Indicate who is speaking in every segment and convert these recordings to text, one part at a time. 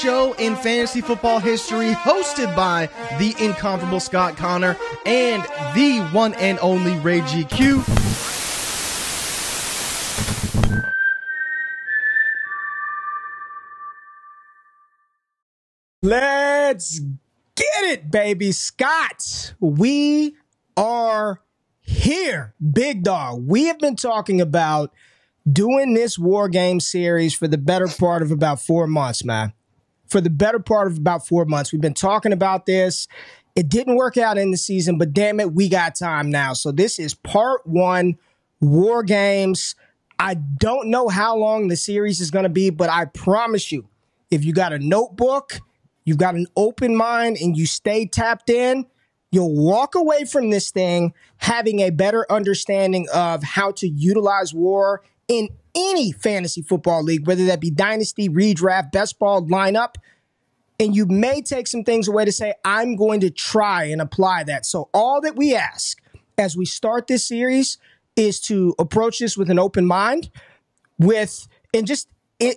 Speaker 1: show in fantasy football history, hosted by the incomparable Scott Connor and the one and only Ray GQ.
Speaker 2: Let's get it, baby. Scott, we are here. Big dog. We have been talking about doing this War Game series for the better part of about 4 months, man. For the better part of about 4 months. We've been talking about this. It didn't work out in the season, but damn it, we got time now. So this is part 1, War Games. I don't know how long the series is going to be, but I promise you, if you got a notebook, you've got an open mind, and you stay tapped in, you'll walk away from this thing having a better understanding of how to utilize war in any fantasy football league, whether that be dynasty, redraft, best ball lineup. And you may take some things away to say, I'm going to try and apply that. So all that we ask as we start this series is to approach this with an open mind,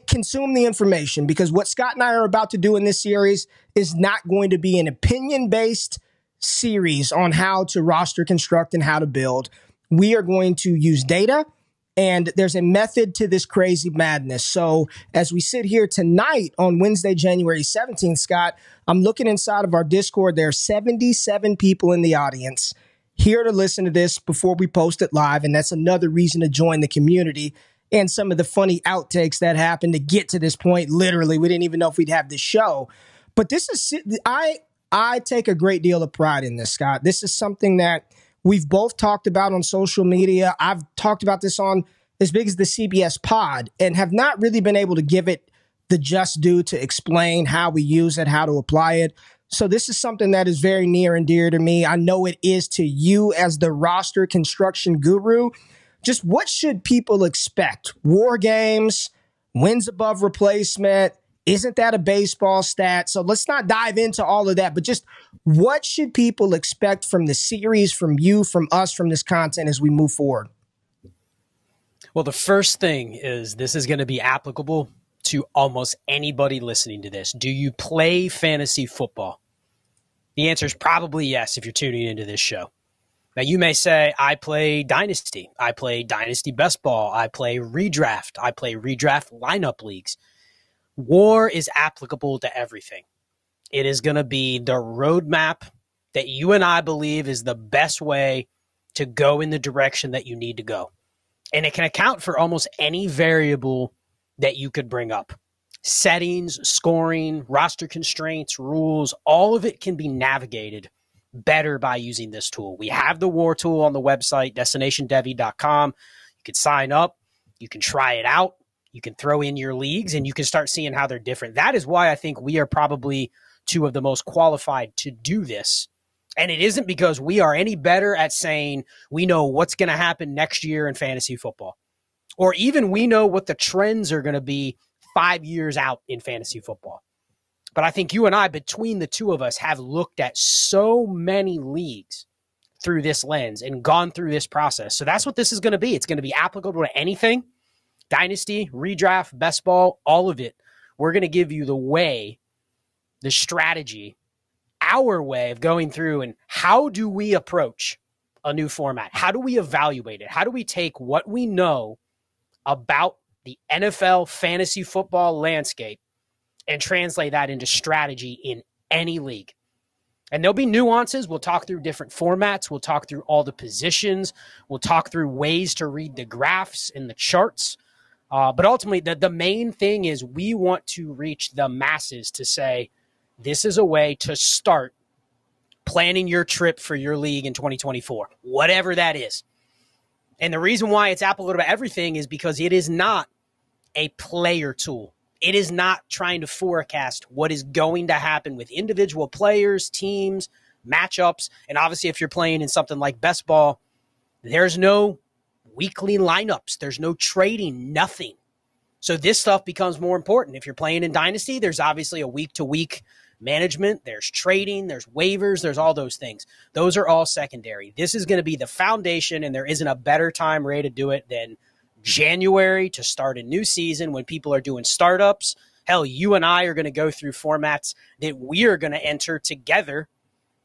Speaker 2: consume the information, because what Scott and I are about to do in this series is not going to be an opinion-based series on how to roster construct and how to build. We are going to use data, and there's a method to this crazy madness. So as we sit here tonight on Wednesday, January 17th, Scott, I'm looking inside of our Discord. There are 77 people in the audience here to listen to this before we post it live, and that's another reason to join the community. And some of the funny outtakes that happened to get to this point. Literally, we didn't even know if we'd have this show. But this is, I take a great deal of pride in this, Scott. This is something that we've both talked about on social media. I've talked about this on as big as the CBS pod and have not really been able to give it the just due to explain how we use it, how to apply it. So this is something that is very near and dear to me. I know it is to you as the roster construction guru. Just what should people expect? War Games, wins above replacement. Isn't that a baseball stat? So let's not dive into all of that, but just what should people expect from the series, from you, from us, from this content as we move forward?
Speaker 3: Well, the first thing is this is going to be applicable to almost anybody listening to this. Do you play fantasy football? The answer is probably yes if you're tuning into this show. Now, you may say, I play Dynasty. I play Dynasty Best Ball. I play Redraft. I play Redraft lineup leagues. War is applicable to everything. It is going to be the roadmap that you and I believe is the best way to go in the direction that you need to go. And it can account for almost any variable that you could bring up. Settings, scoring, roster constraints, rules, all of it can be navigated better by using this tool. We have the war tool on the website, destinationdevy.com. You can sign up. You can try it out. You can throw in your leagues, and you can start seeing how they're different. That is why I think we are probably two of the most qualified to do this. And it isn't because we are any better at saying we know what's going to happen next year in fantasy football, or even we know what the trends are going to be 5 years out in fantasy football. But I think you and I, between the two of us, have looked at so many leagues through this lens and gone through this process. So that's what this is going to be. It's going to be applicable to anything. Dynasty, redraft, best ball, all of it. We're going to give you the way, the strategy, our way of going through and how do we approach a new format? How do we evaluate it? How do we take what we know about the NFL fantasy football landscape and translate that into strategy in any league? And there'll be nuances. We'll talk through different formats. We'll talk through all the positions. We'll talk through ways to read the graphs and the charts. But ultimately, the main thing is we want to reach the masses to say, this is a way to start planning your trip for your league in 2024, whatever that is. And the reason why it's applicable to everything is because it is not a player tool. It is not trying to forecast what is going to happen with individual players, teams, matchups. And obviously, if you're playing in something like best ball, there's no weekly lineups. There's no trading, nothing. So this stuff becomes more important. If you're playing in Dynasty, there's obviously a week-to-week management. There's trading. There's waivers. There's all those things. Those are all secondary. This is going to be the foundation, and there isn't a better time, Ray, to do it than January to start a new season when people are doing startups, Hell, you and I are going to go through formats that we are going to enter together,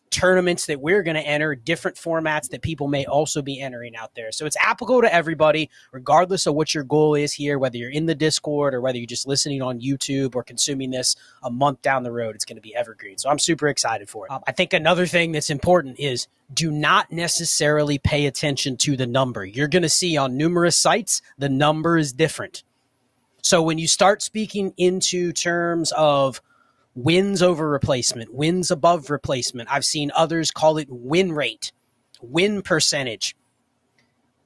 Speaker 3: tournaments that we're going to enter, different formats that people may also be entering out there. So it's applicable to everybody, regardless of what your goal is here, whether you're in the Discord or whether you're just listening on YouTube or consuming this a month down the road. It's going to be evergreen. So I'm super excited for it. I think another thing that's important is do not necessarily pay attention to the number. You're going to see on numerous sites, the number is different. So when you start speaking into terms of wins over replacement, wins above replacement, I've seen others call it win rate, win percentage.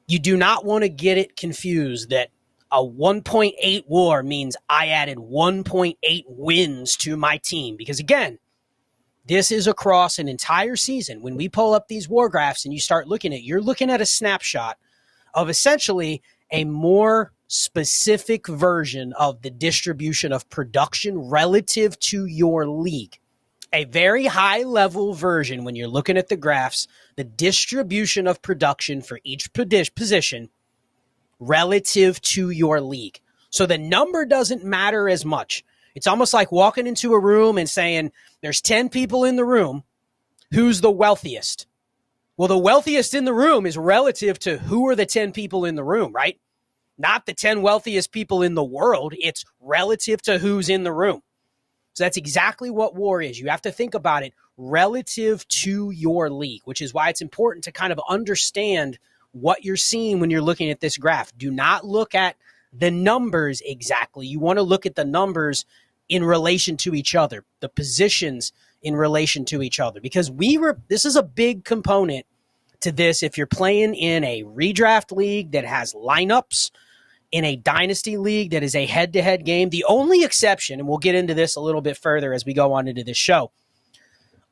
Speaker 3: You do not want to get it confused that a 1.8 WAR means I added 1.8 wins to my team. Because again, this is across an entire season. When we pull up these WAR graphs and you start looking at it, you're looking at a snapshot of essentially a more specific version of the distribution of production relative to your league. A very high level version when you're looking at the graphs, the distribution of production for each position relative to your league. So the number doesn't matter as much. It's almost like walking into a room and saying, there's 10 people in the room. Who's the wealthiest? Well, the wealthiest in the room is relative to who are the 10 people in the room, right? Not the 10 wealthiest people in the world. It's relative to who's in the room. So that's exactly what WAR is. You have to think about it relative to your league, which is why it's important to kind of understand what you're seeing when you're looking at this graph. Do not look at the numbers exactly. You want to look at the numbers in relation to each other, the positions in relation to each other, because this is a big component to this. If you're playing in a redraft league that has lineups, in a dynasty league that is a head-to-head game, the only exception, and we'll get into this a little bit further as we go on into this show,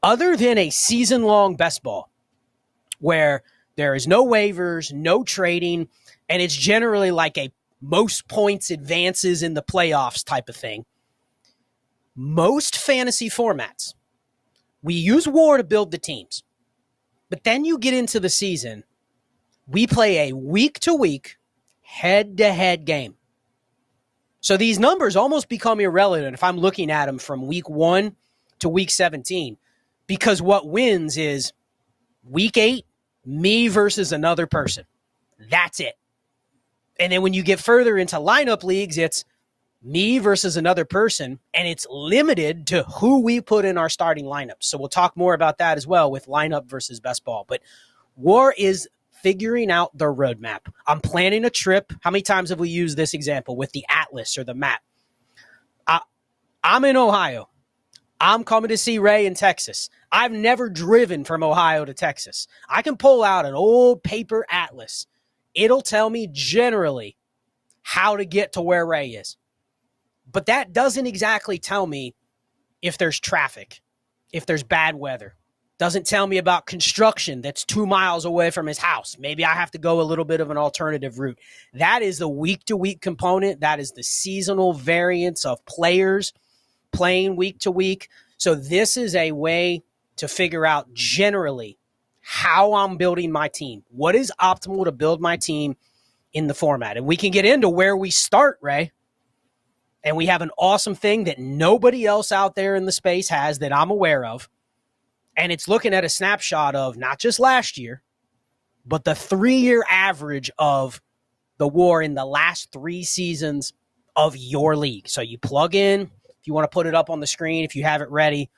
Speaker 3: other than a season-long best ball where there is no waivers, no trading, and it's generally like a most points advances in the playoffs type of thing, most fantasy formats, we use WAR to build the teams. But then you get into the season, we play a week-to-week, head-to-head game. So these numbers almost become irrelevant if I'm looking at them from week 1 to week 17, because what wins is week 8, me versus another person. That's it. And then when you get further into lineup leagues, it's me versus another person, and it's limited to who we put in our starting lineup. So we'll talk more about that as well with lineup versus best ball. But WAR is figuring out the roadmap. I'm planning a trip. How many times have we used this example with the atlas or the map? I'm in Ohio. I'm coming to see Ray in Texas. I've never driven from Ohio to Texas. I can pull out an old paper atlas. It'll tell me generally how to get to where Ray is. But that doesn't exactly tell me if there's traffic, if there's bad weather. Doesn't tell me about construction that's 2 miles away from his house. Maybe I have to go a little bit of an alternative route. That is the week-to-week component. That is the seasonal variance of players playing week to week. So this is a way to figure out generally how I'm building my team. What is optimal to build my team in the format? And we can get into where we start, Ray. And we have an awesome thing that nobody else out there in the space has that I'm aware of. And it's looking at a snapshot of not just last year, but the 3-year average of the WAR in the last 3 seasons of your league. So you plug in, if you want to put it up on the screen, if you have it ready,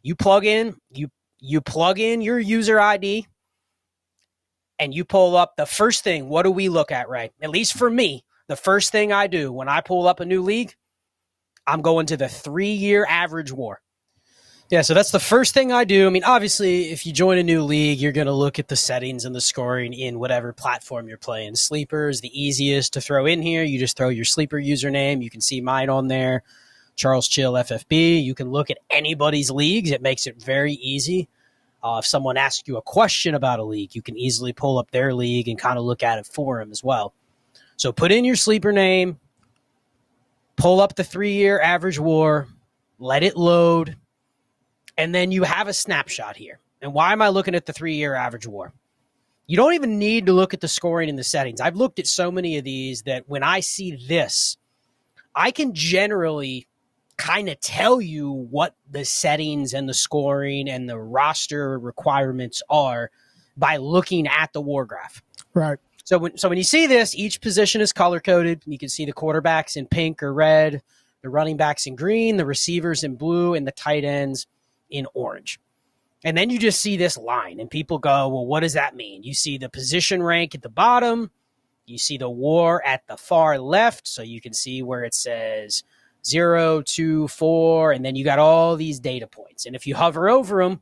Speaker 3: you plug in, you plug in your user ID, and you pull up the first thing. What do we look at, Ray? At least for me, the first thing I do when I pull up a new league, I'm going to the 3-year average WAR. Yeah, so that's the first thing I do. I mean, obviously, if you join a new league, you're going to look at the settings and the scoring in whatever platform you're playing. Sleeper is the easiest to throw in here. You just throw your Sleeper username. You can see mine on there, Charles Chill FFB. You can look at anybody's leagues. It makes it very easy. If someone asks you a question about a league, you can easily pull up their league and kind of look at it for them as well. So put in your Sleeper name, pull up the 3-year average WAR, let it load, and then you have a snapshot here. And why am I looking at the 3-year average WAR? You don't even need to look at the scoring and the settings. I've looked at so many of these that when I see this, I can generally kind of tell you what the settings and the scoring and the roster requirements are by looking at the WAR graph.
Speaker 2: Right.
Speaker 3: So when you see this, each position is color-coded. You can see the quarterbacks in pink or red, the running backs in green, the receivers in blue, and the tight ends in orange. And then you just see this line, and people go, well, what does that mean? You see the position rank at the bottom. You see the WAR at the far left, so you can see where it says 0, 2, 4, and then you got all these data points. And if you hover over them,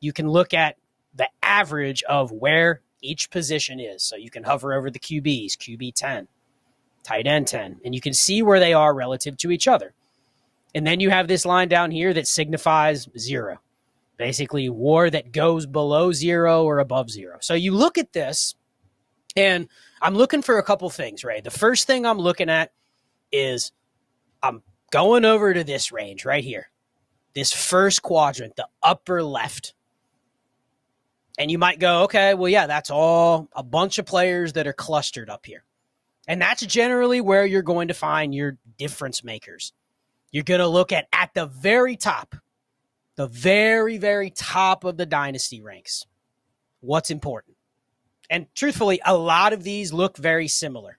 Speaker 3: you can look at the average of where each position is. So you can hover over the QBs, QB 10, tight end 10, and you can see where they are relative to each other. And then you have this line down here that signifies 0. Basically, WAR that goes below 0 or above 0. So you look at this, and I'm looking for a couple things, right? The first thing I'm looking at is I'm going over to this range right here, this first quadrant, the upper left. And you might go, okay, well, yeah, that's all a bunch of players that are clustered up here. And that's generally where you're going to find your difference makers. You're going to look at the very top, the very, very top of the dynasty ranks, what's important. And truthfully, a lot of these look very similar,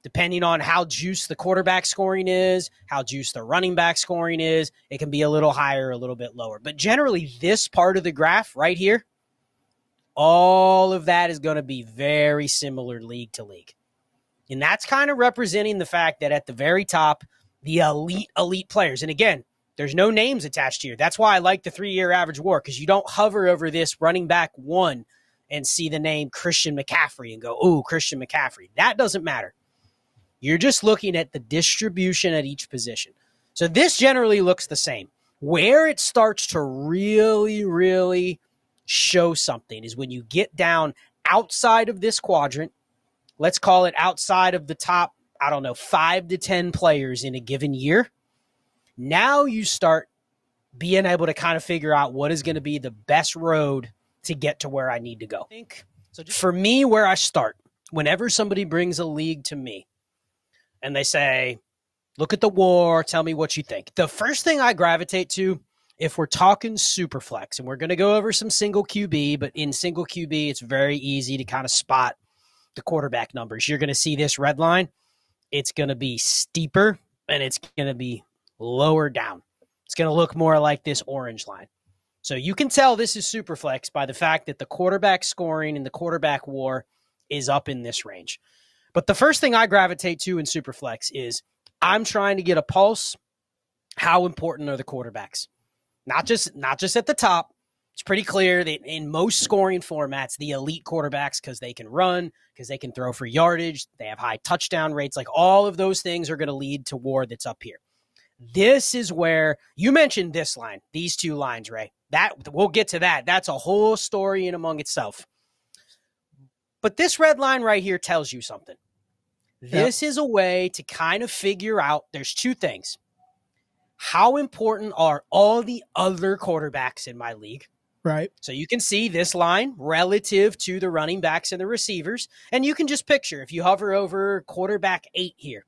Speaker 3: depending on how juiced the quarterback scoring is, how juiced the running back scoring is. It can be a little higher, a little bit lower. But generally, this part of the graph right here, all of that is going to be very similar league to league. And that's kind of representing the fact that at the very top, the elite players. And again, there's no names attached here. That's why I like the 3-year average WAR, because you don't hover over this running back 1 and see the name Christian McCaffrey and go, ooh, Christian McCaffrey. That doesn't matter. You're just looking at the distribution at each position. So this generally looks the same. Where it starts to really, really show something is when you get down outside of this quadrant. Let's call it outside of the top, 5 to 10 players in a given year. Now you start being able to kind of figure out what is going to be the best road to get to where I need to go. So for me, where I start, whenever somebody brings a league to me and they say, look at the WAR, tell me what you think. The first thing I gravitate to, if we're talking super flex, and we're going to go over some single QB, but in single QB, it's very easy to kind of spot the quarterback numbers. You're going to see this red line. It's going to be steeper, and it's going to be lower down. It's going to look more like this orange line. So you can tell this is super flex by the fact that the quarterback scoring and the quarterback WAR is up in this range. But the first thing I gravitate to in super flex is I'm trying to get a pulse. How important are the quarterbacks? Not just at the top. It's pretty clear that in most scoring formats, the elite quarterbacks, because they can run, because they can throw for yardage, they have high touchdown rates, like all of those things are going to lead to WAR that's up here. This is where you mentioned this line, these two lines, Ray. That we'll get to that. That's a whole story in among itself. But this red line right here tells you something. This is a way to kind of figure out there's two things. How important are all the other quarterbacks in my league?
Speaker 2: Right.
Speaker 3: So you can see this line relative to the running backs and the receivers. And you can just picture, if you hover over quarterback 8 here,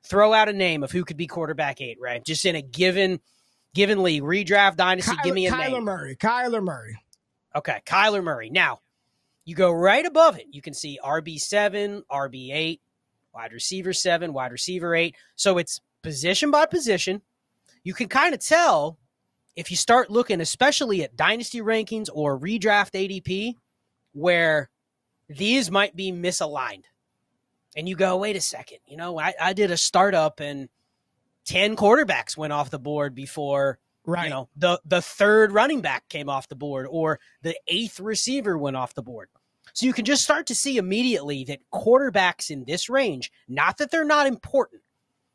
Speaker 3: throw out a name of who could be quarterback 8, right? Just in a given league, redraft, dynasty, give me a name.
Speaker 2: Kyler Murray.
Speaker 3: Okay, Kyler Murray. Now, you go right above it. You can see RB7, RB8, wide receiver 7, wide receiver 8. So it's position by position. You can kind of tell if you start looking, especially at dynasty rankings or redraft ADP, where these might be misaligned. And you go, wait a second, I did a startup and 10 quarterbacks went off the board before, the third running back came off the board or the 8th receiver went off the board. So you can just start to see immediately that quarterbacks in this range, not that they're not important,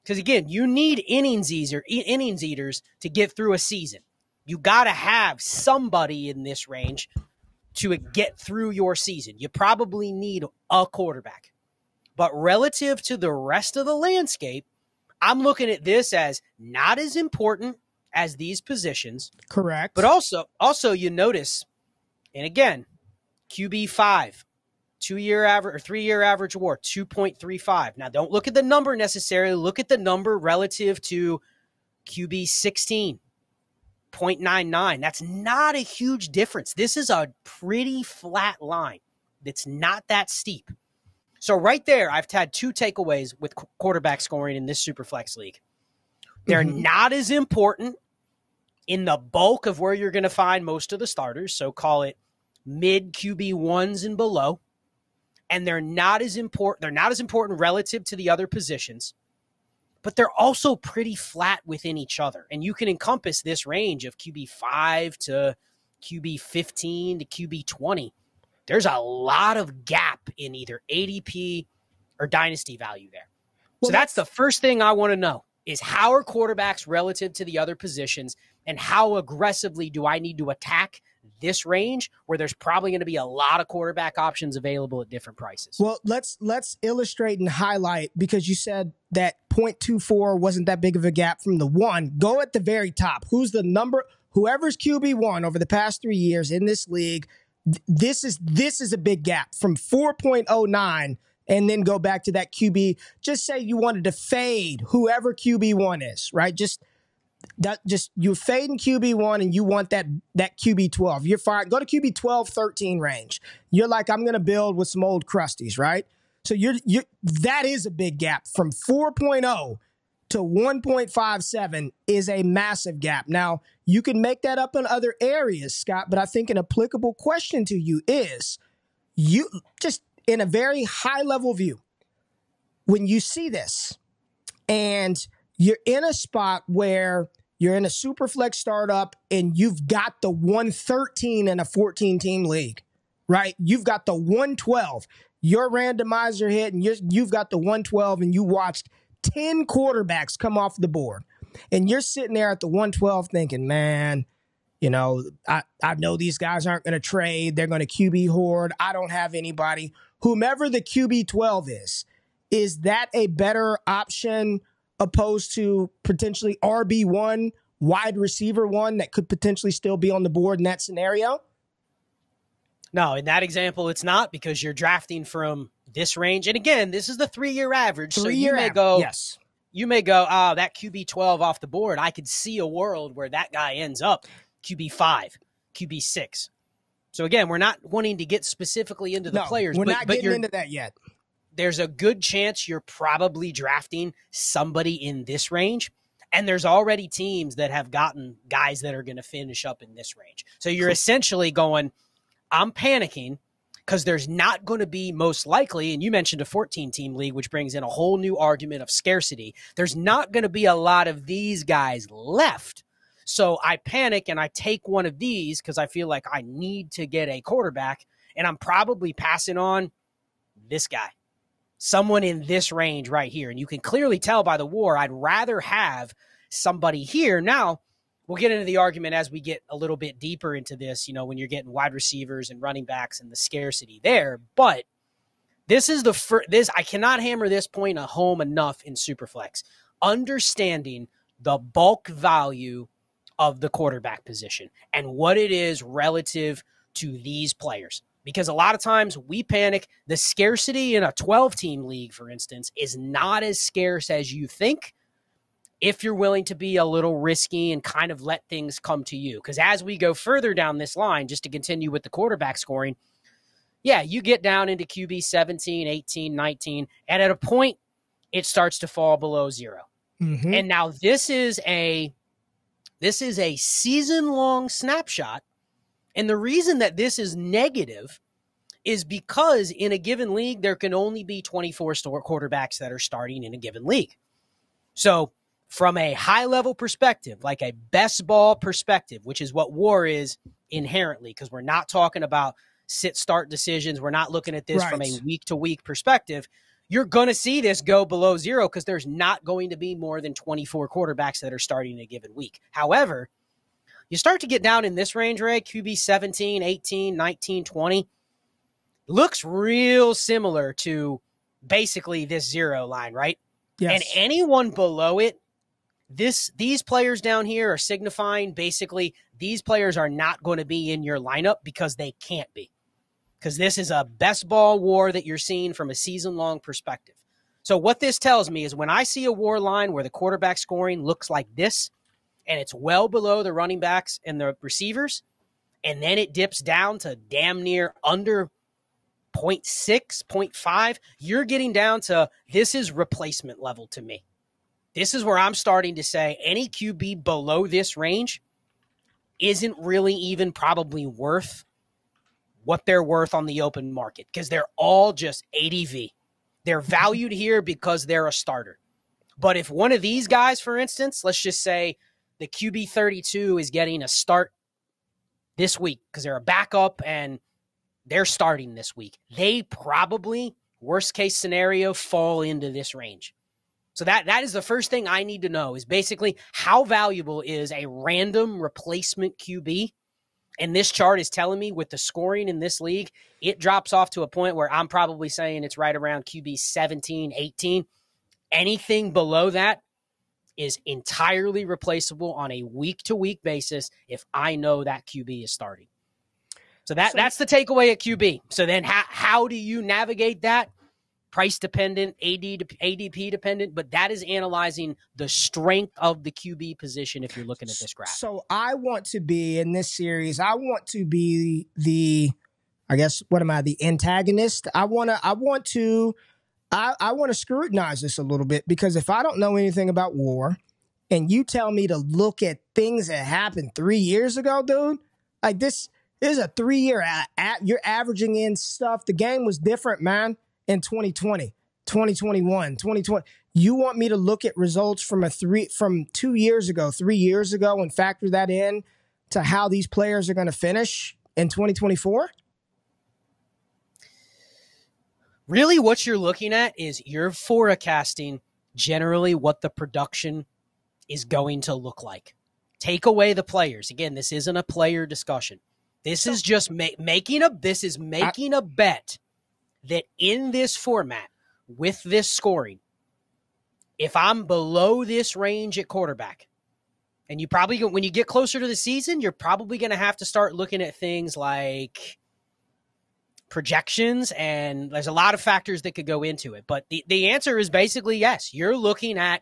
Speaker 3: because again, you need innings eaters to get through a season. You got to have somebody in this range to get through your season. You probably need a quarterback. But relative to the rest of the landscape, I'm looking at this as not as important as these positions.
Speaker 2: Correct.
Speaker 3: But also you notice, and again, QB 5, 2-year average or 3-year average WAR, 2.35. Now, don't look at the number necessarily. Look at the number relative to QB 16, 0.99. That's not a huge difference. This is a pretty flat line. It's not that steep. So right there, I've had two takeaways with quarterback scoring in this Superflex league. They're not as important in the bulk of where you're going to find most of the starters. So call it mid QB ones and below. And they're not as important. They're not as important relative to the other positions, but they're also pretty flat within each other. And you can encompass this range of QB 5 to QB 15 to QB 20. There's a lot of gap in either ADP or dynasty value there. So that's the first thing I want to know is how are quarterbacks relative to the other positions, and how aggressively do I need to attack this range where there's probably going to be a lot of quarterback options available at different prices.
Speaker 2: Well, let's illustrate and highlight, because you said that 0.24 wasn't that big of a gap from the one. Go at the very top. Who's the number? Whoever's QB1 over the past 3 years in this league, this is a big gap from 4.09, and then go back to that QB. Just say you wanted to fade whoever QB1 is, right? Just you're fading QB1 and you want that QB12. You're fine. Go to QB12, 13 range. You're like, I'm going to build with some old crusties, right? So that is a big gap. From 4.0 to 1.57 is a massive gap. Now, you can make that up in other areas, Scott, but I think an applicable question to you is, you just in a very high level view, when you see this and you're in a spot where you're in a super flex startup and you've got the 113 in a 14-team league, right? You've got the 112. Your randomizer hit and you've got the 112 and you watched 10 quarterbacks come off the board. And you're sitting there at the 112 thinking, man, I know these guys aren't going to trade. They're going to QB hoard. I don't have anybody. Whomever the QB 12 is that a better option opposed to potentially RB1, wide receiver 1 that could potentially still be on the board in that scenario?
Speaker 3: No, in that example, it's not, because you're drafting from this range. And again, this is the 3-year average. So you may go, that QB 12 off the board. I could see a world where that guy ends up QB 5, QB 6. So again, we're not wanting to get specifically into the players.
Speaker 2: We're not getting into that yet.
Speaker 3: There's a good chance you're probably drafting somebody in this range. And there's already teams that have gotten guys that are going to finish up in this range. So you're essentially going, I'm panicking because there's not going to be, most likely, and you mentioned a 14-team league, which brings in a whole new argument of scarcity. There's not going to be a lot of these guys left. So I panic and I take one of these because I feel like I need to get a quarterback, and I'm probably passing on this guy, someone in this range right here. And you can clearly tell by the WAR, I'd rather have somebody here. Now, we'll get into the argument as we get a little bit deeper into this, when you're getting wide receivers and running backs and the scarcity there. But this is I cannot hammer this point home enough in Superflex. Understanding the bulk value of the quarterback position and what it is relative to these players. Because a lot of times we panic. The scarcity in a 12-team league, for instance, is not as scarce as you think if you're willing to be a little risky and kind of let things come to you. Because as we go further down this line, just to continue with the quarterback scoring, you get down into QB 17, 18, 19, and at a point, it starts to fall below 0. Mm-hmm. And now this is a season-long snapshot. And the reason that this is negative is because in a given league, there can only be 24 quarterbacks that are starting in a given league. So from a high-level perspective, like a best ball perspective, which is what WAR is inherently, because we're not talking about sit-start decisions. We're not looking at this from a week-to-week perspective. You're going to see this go below 0 because there's not going to be more than 24 quarterbacks that are starting in a given week. However, you start to get down in this range, Ray, QB 17, 18, 19, 20, looks real similar to basically this 0 line, right? Yes. And anyone below it, these players down here are signifying basically these players are not going to be in your lineup because they can't be. Because this is a best ball WAR that you're seeing from a season-long perspective. So what this tells me is when I see a WAR line where the quarterback scoring looks like this, and it's well below the running backs and the receivers, and then it dips down to damn near under 0.6, 0.5, you're getting down to this is replacement level to me. This is where I'm starting to say any QB below this range isn't really even probably worth what they're worth on the open market because they're all just ADV. They're valued here because they're a starter. But if one of these guys, for instance, let's just say the QB 32 is getting a start this week because they're a backup and they're starting this week, they probably, worst case scenario, fall into this range. So that is the first thing I need to know is basically how valuable is a random replacement QB. And this chart is telling me with the scoring in this league, it drops off to a point where I'm probably saying it's right around QB 17, 18. Anything below that is entirely replaceable on a week-to-week basis if I know that QB is starting. So that's the takeaway at QB. So then how do you navigate that? Price dependent, ADP dependent, but that is analyzing the strength of the QB position if you're looking at this graph.
Speaker 2: So I want to be in this series, I want to be the antagonist? I want to scrutinize this a little bit because if I don't know anything about war and you tell me to look at things that happened 3 years ago, dude, like this is a 3 year you're averaging in stuff. The game was different, man. In 2020, 2021, 2020. You want me to look at results from 2 years ago, 3 years ago, and factor that in to how these players are going to finish in 2024?
Speaker 3: Really, what you're looking at is you're forecasting generally what the production is going to look like. Take away the players. Again, this isn't a player discussion. This is just making a bet that in this format, with this scoring, if I'm below this range at quarterback, and you probably, when you get closer to the season, you're probably going to have to start looking at things like projections, and there's a lot of factors that could go into it. But the answer is basically yes. You're looking at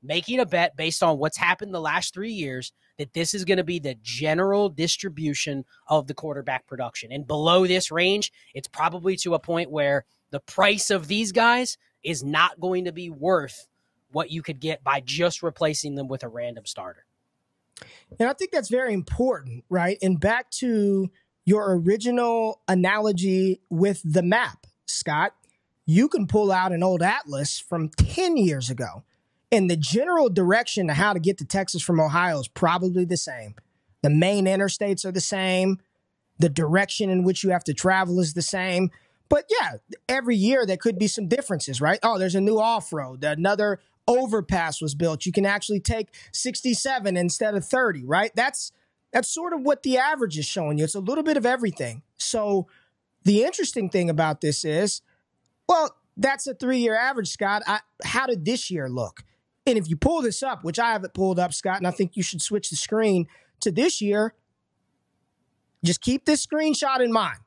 Speaker 3: making a bet based on what's happened the last 3 years that this is going to be the general distribution of the quarterback production. And below this range, it's probably to a point where the price of these guys is not going to be worth what you could get by just replacing them with a random starter.
Speaker 2: And I think that's very important, right? And back to your original analogy with the map, Scott, you can pull out an old atlas from 10 years ago. And the general direction to how to get to Texas from Ohio is probably the same. The main interstates are the same. The direction in which you have to travel is the same. But yeah, every year there could be some differences, right? Oh, there's a new off-road. Another overpass was built. You can actually take 67 instead of 30, right? That's sort of what the average is showing you. It's a little bit of everything. So the interesting thing about this is, well, that's a 3-year average, Scott. How did this year look? And if you pull this up, which I haven't pulled up, Scott, and I think you should switch the screen to this year, just keep this screenshot in mind.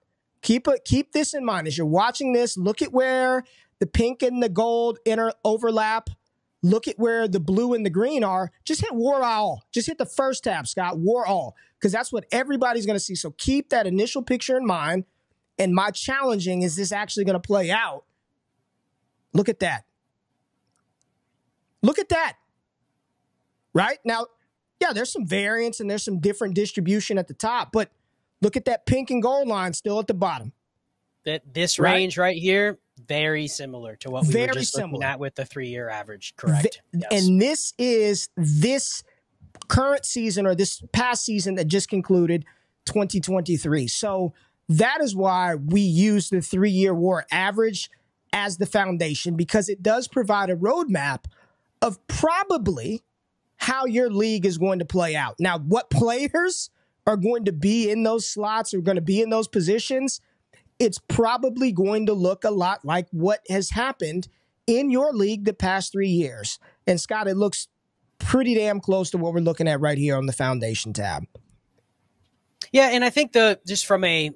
Speaker 2: Keep this in mind. As you're watching this, look at where the pink and the gold overlap. Look at where the blue and the green are. Just hit War All. Just hit the first tab, Scott, War All, because that's what everybody's going to see. So keep that initial picture in mind. And my challenging, is this actually going to play out? Look at that. Look at that. Right? Now, yeah, there's some variance and there's some different distribution at the top, but look at that pink and gold line still at the bottom.
Speaker 3: This range right here, very similar to what we were just looking at with the 3-year average. Correct.
Speaker 2: Yes. And this is this current season or this past season that just concluded, 2023. So that is why we use the 3-year WAR average as the foundation, because it does provide a roadmap of probably how your league is going to play out. Now, what players are going to be in those slots, are going to be in those positions, it's probably going to look a lot like what has happened in your league the past 3 years. And Scott, it looks pretty damn close to what we're looking at right here on the foundation tab.
Speaker 3: Yeah, and I think just from a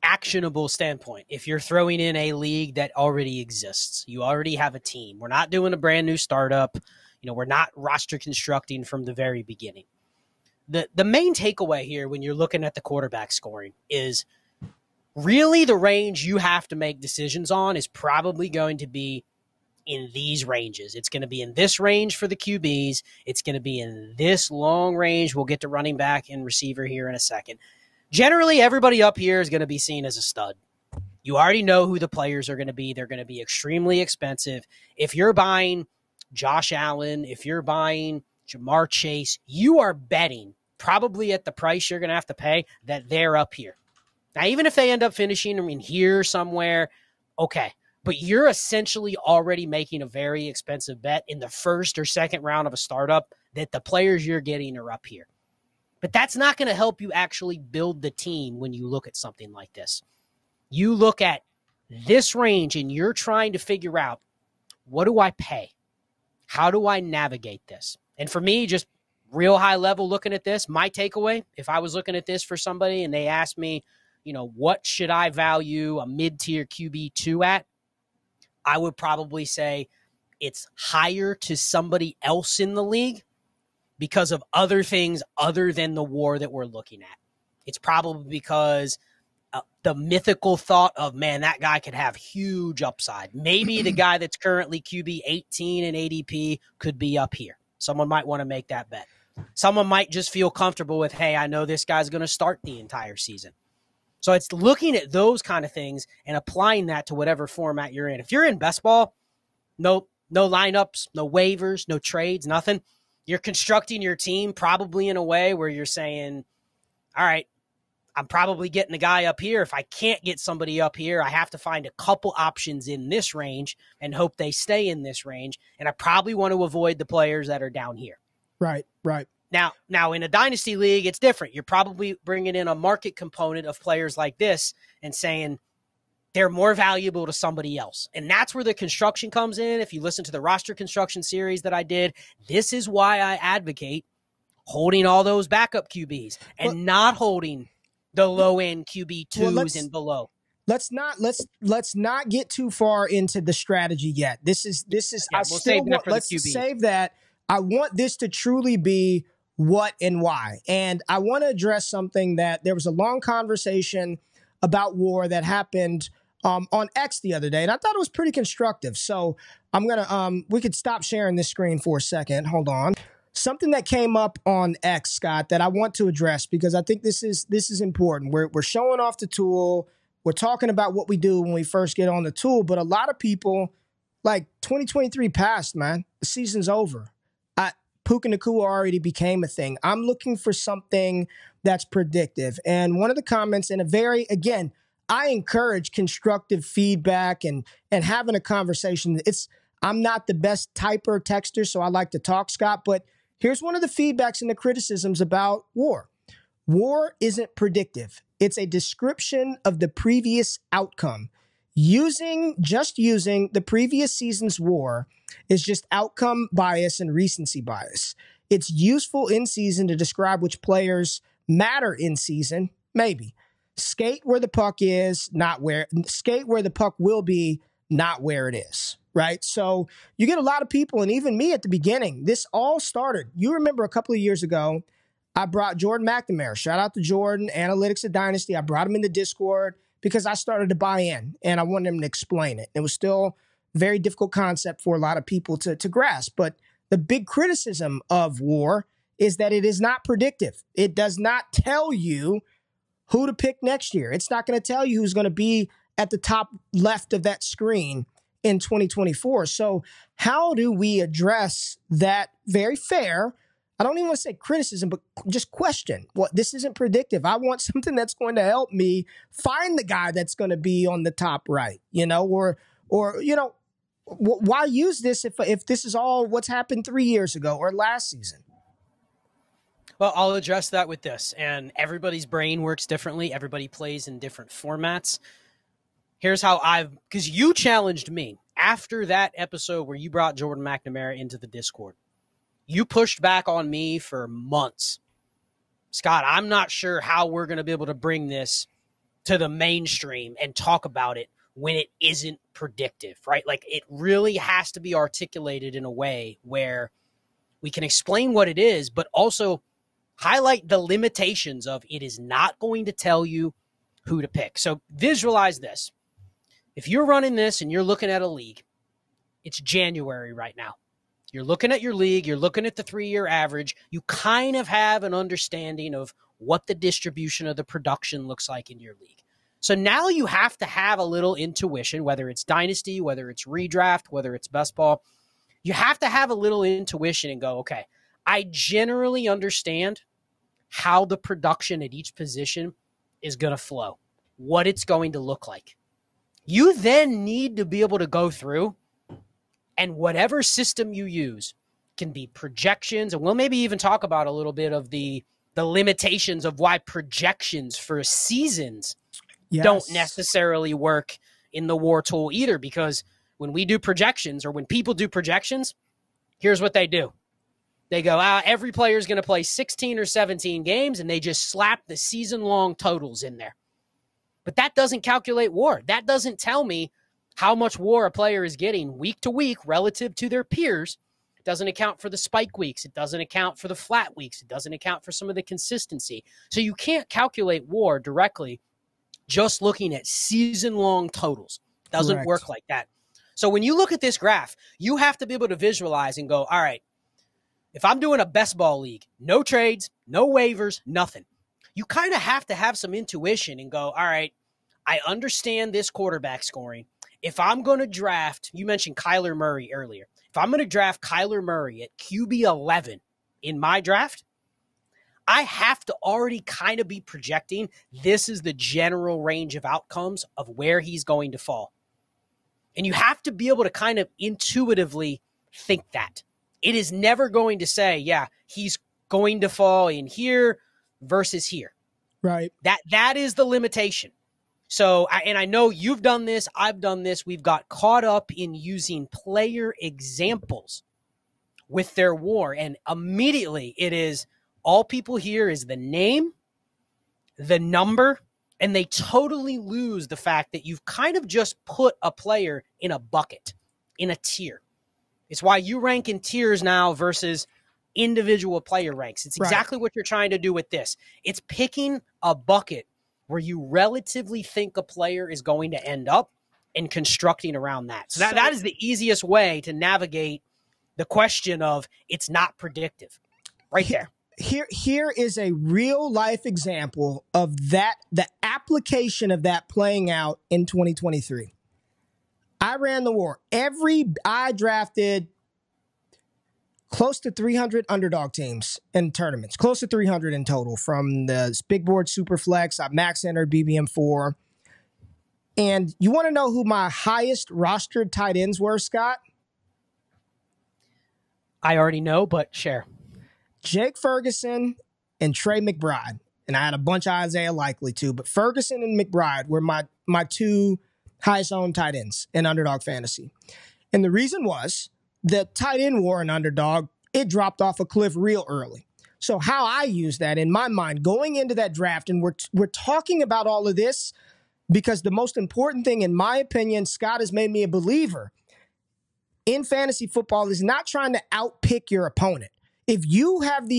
Speaker 3: actionable standpoint, if you're throwing in a league that already exists, you already have a team. We're not doing a brand new startup. We're not roster constructing from the very beginning. The main takeaway here when you're looking at the quarterback scoring is really the range you have to make decisions on is probably going to be in these ranges. It's going to be in this range for the QBs. It's going to be in this long range. We'll get to running back and receiver here in a second. Generally, everybody up here is going to be seen as a stud. You already know who the players are going to be. They're going to be extremely expensive. If you're buying Josh Allen, if you're buying Jamar Chase, you are betting probably at the price you're going to have to pay that they're up here. Now, even if they end up finishing in here somewhere, okay. But you're essentially already making a very expensive bet in the first or second round of a startup that the players you're getting are up here. But that's not going to help you actually build the team when you look at something like this. You look at this range and you're trying to figure out, what do I pay? How do I navigate this? And for me, just real high level looking at this, my takeaway, if I was looking at this for somebody and they asked me, what should I value a mid-tier QB2 at? I would probably say it's higher to somebody else in the league because of other things other than the war that we're looking at. It's probably because the mythical thought of, man, that guy could have huge upside. Maybe the guy that's currently QB 18 and ADP could be up here. Someone might want to make that bet. Someone might just feel comfortable with, hey, I know this guy's going to start the entire season. So it's looking at those kind of things and applying that to whatever format you're in. If you're in best ball, no lineups, no waivers, no trades, nothing. You're constructing your team probably in a way where you're saying, all right, I'm probably getting a guy up here. If I can't get somebody up here, I have to find a couple options in this range and hope they stay in this range. And I probably want to avoid the players that are down here.
Speaker 2: Right.
Speaker 3: Now, in a dynasty league, it's different. You're probably bringing in a market component of players like this and saying they're more valuable to somebody else. And that's where the construction comes in. If you listen to the roster construction series that I did, this is why I advocate holding all those backup QBs and not holding the low-end QB2s and below.
Speaker 2: Let's not get too far into the strategy yet. This is let's save that. I want this to truly be what and why. And I want to address something that there was a long conversation about war that happened on X the other day, and I thought it was pretty constructive. So I'm gonna we could stop sharing this screen for a second. Hold on. Something that came up on X, Scott, that I want to address because I think this is important. We're showing off the tool. We're talking about what we do when we first get on the tool, but a lot of people, like 2023 passed, man. The season's over. Puka Nacua already became a thing. I'm looking for something that's predictive. And one of the comments again, I encourage constructive feedback and having a conversation. I'm not the best typer texter, so I like to talk, Scott, but here's one of the feedbacks and the criticisms about war. War isn't predictive. It's a description of the previous outcome. Using the previous season's war is just outcome bias and recency bias. It's useful in season to describe which players matter in season, maybe. Skate where the puck is, skate where the puck will be, not where it is, right? So you get a lot of people, and even me at the beginning, this all started. You remember a couple of years ago, I brought Jordan McNamara. Shout out to Jordan, Analytics of Dynasty. I brought him in the Discord because I started to buy in and I wanted him to explain it. It was still a very difficult concept for a lot of people to grasp. But the big criticism of war is that it is not predictive. It does not tell you who to pick next year. It's not going to tell you who's going to be at the top left of that screen in 2024. So how do we address that very fair, I don't even want to say criticism, but just question. This isn't predictive. I want something that's going to help me find the guy that's going to be on the top right, or why use this if this is all what's happened 3 years ago or last season?
Speaker 3: Well, I'll address that with this. And everybody's brain works differently. Everybody plays in different formats. Here's how because you challenged me after that episode where you brought Jordan McNamara into the Discord. You pushed back on me for months. Scott, I'm not sure how we're going to be able to bring this to the mainstream and talk about it when it isn't predictive, right? Like, it really has to be articulated in a way where We can explain what it is, but also highlight the limitations of it is not going to tell you who to pick. So visualize this. If you're running this and you're looking at a league, it's January right now. You're looking at your league, you're looking at the 3-year average. You kind of have an understanding of what the distribution of the production looks like in your league. So now you have to have a little intuition, whether it's dynasty, whether it's redraft, whether it's best ball. You have to have a little intuition and go, okay, I generally understand how the production at each position is going to flow, what it's going to look like. You then need to be able to go through, and whatever system you use can be projections, and we'll maybe even talk about a little bit of the limitations of why projections for seasons don't necessarily work in the WAR tool either, because when we do projections, or when people do projections, here's what they do. They go, every player is going to play 16 or 17 games, and they just slap the season-long totals in there. But that doesn't calculate WAR. That doesn't tell me how much WAR a player is getting week to week relative to their peers. It doesn't account for the spike weeks. It doesn't account for the flat weeks. It doesn't account for some of the consistency. So you can't calculate WAR directly just looking at season-long totals. It doesn't work like that. So when you look at this graph, you have to be able to visualize and go, all right, if I'm doing a best ball league, no trades, no waivers, nothing. You kind of have to have some intuition and go, all right, I understand this quarterback scoring. If I'm going to draft, you mentioned Kyler Murray earlier. If I'm going to draft Kyler Murray at QB 11 in my draft, I have to already kind of be projecting this is the general range of outcomes of where he's going to fall. And you have to be able to kind of intuitively think that. It is never going to say, yeah, he's going to fall in here versus here.
Speaker 2: Right.
Speaker 3: That is the limitation. So, and I know you've done this, I've done this. We've got caught up in using player examples with their WAR. And immediately it is all people hear is the name, the number, and they totally lose the fact that you've kind of just put a player in a bucket, in a tier. It's why you rank in tiers now versus individual player ranks. It's exactly what you're trying to do with this. It's picking a bucket where you relatively think a player is going to end up and constructing around that. So that is the easiest way to navigate the question of it's not predictive. Right there.
Speaker 2: Here is a real life example of that, the application of that playing out in 2023. I ran the WAR. I drafted close to 300 underdog teams in tournaments, close to 300 in total from the Big Board Superflex. I max entered BBM4. And you want to know who my highest rostered tight ends were, Scott?
Speaker 3: I already know, but share.
Speaker 2: Jake Ferguson and Trey McBride. And I had a bunch of Isaiah Likely too, but Ferguson and McBride were my two highest owned tight ends in underdog fantasy. And the reason was the tight end war in underdog, it dropped off a cliff real early. So how I use that in my mind going into that draft, and we're talking about all of this because the most important thing, in my opinion, Scott has made me a believer in fantasy football, is not trying to outpick your opponent. If you have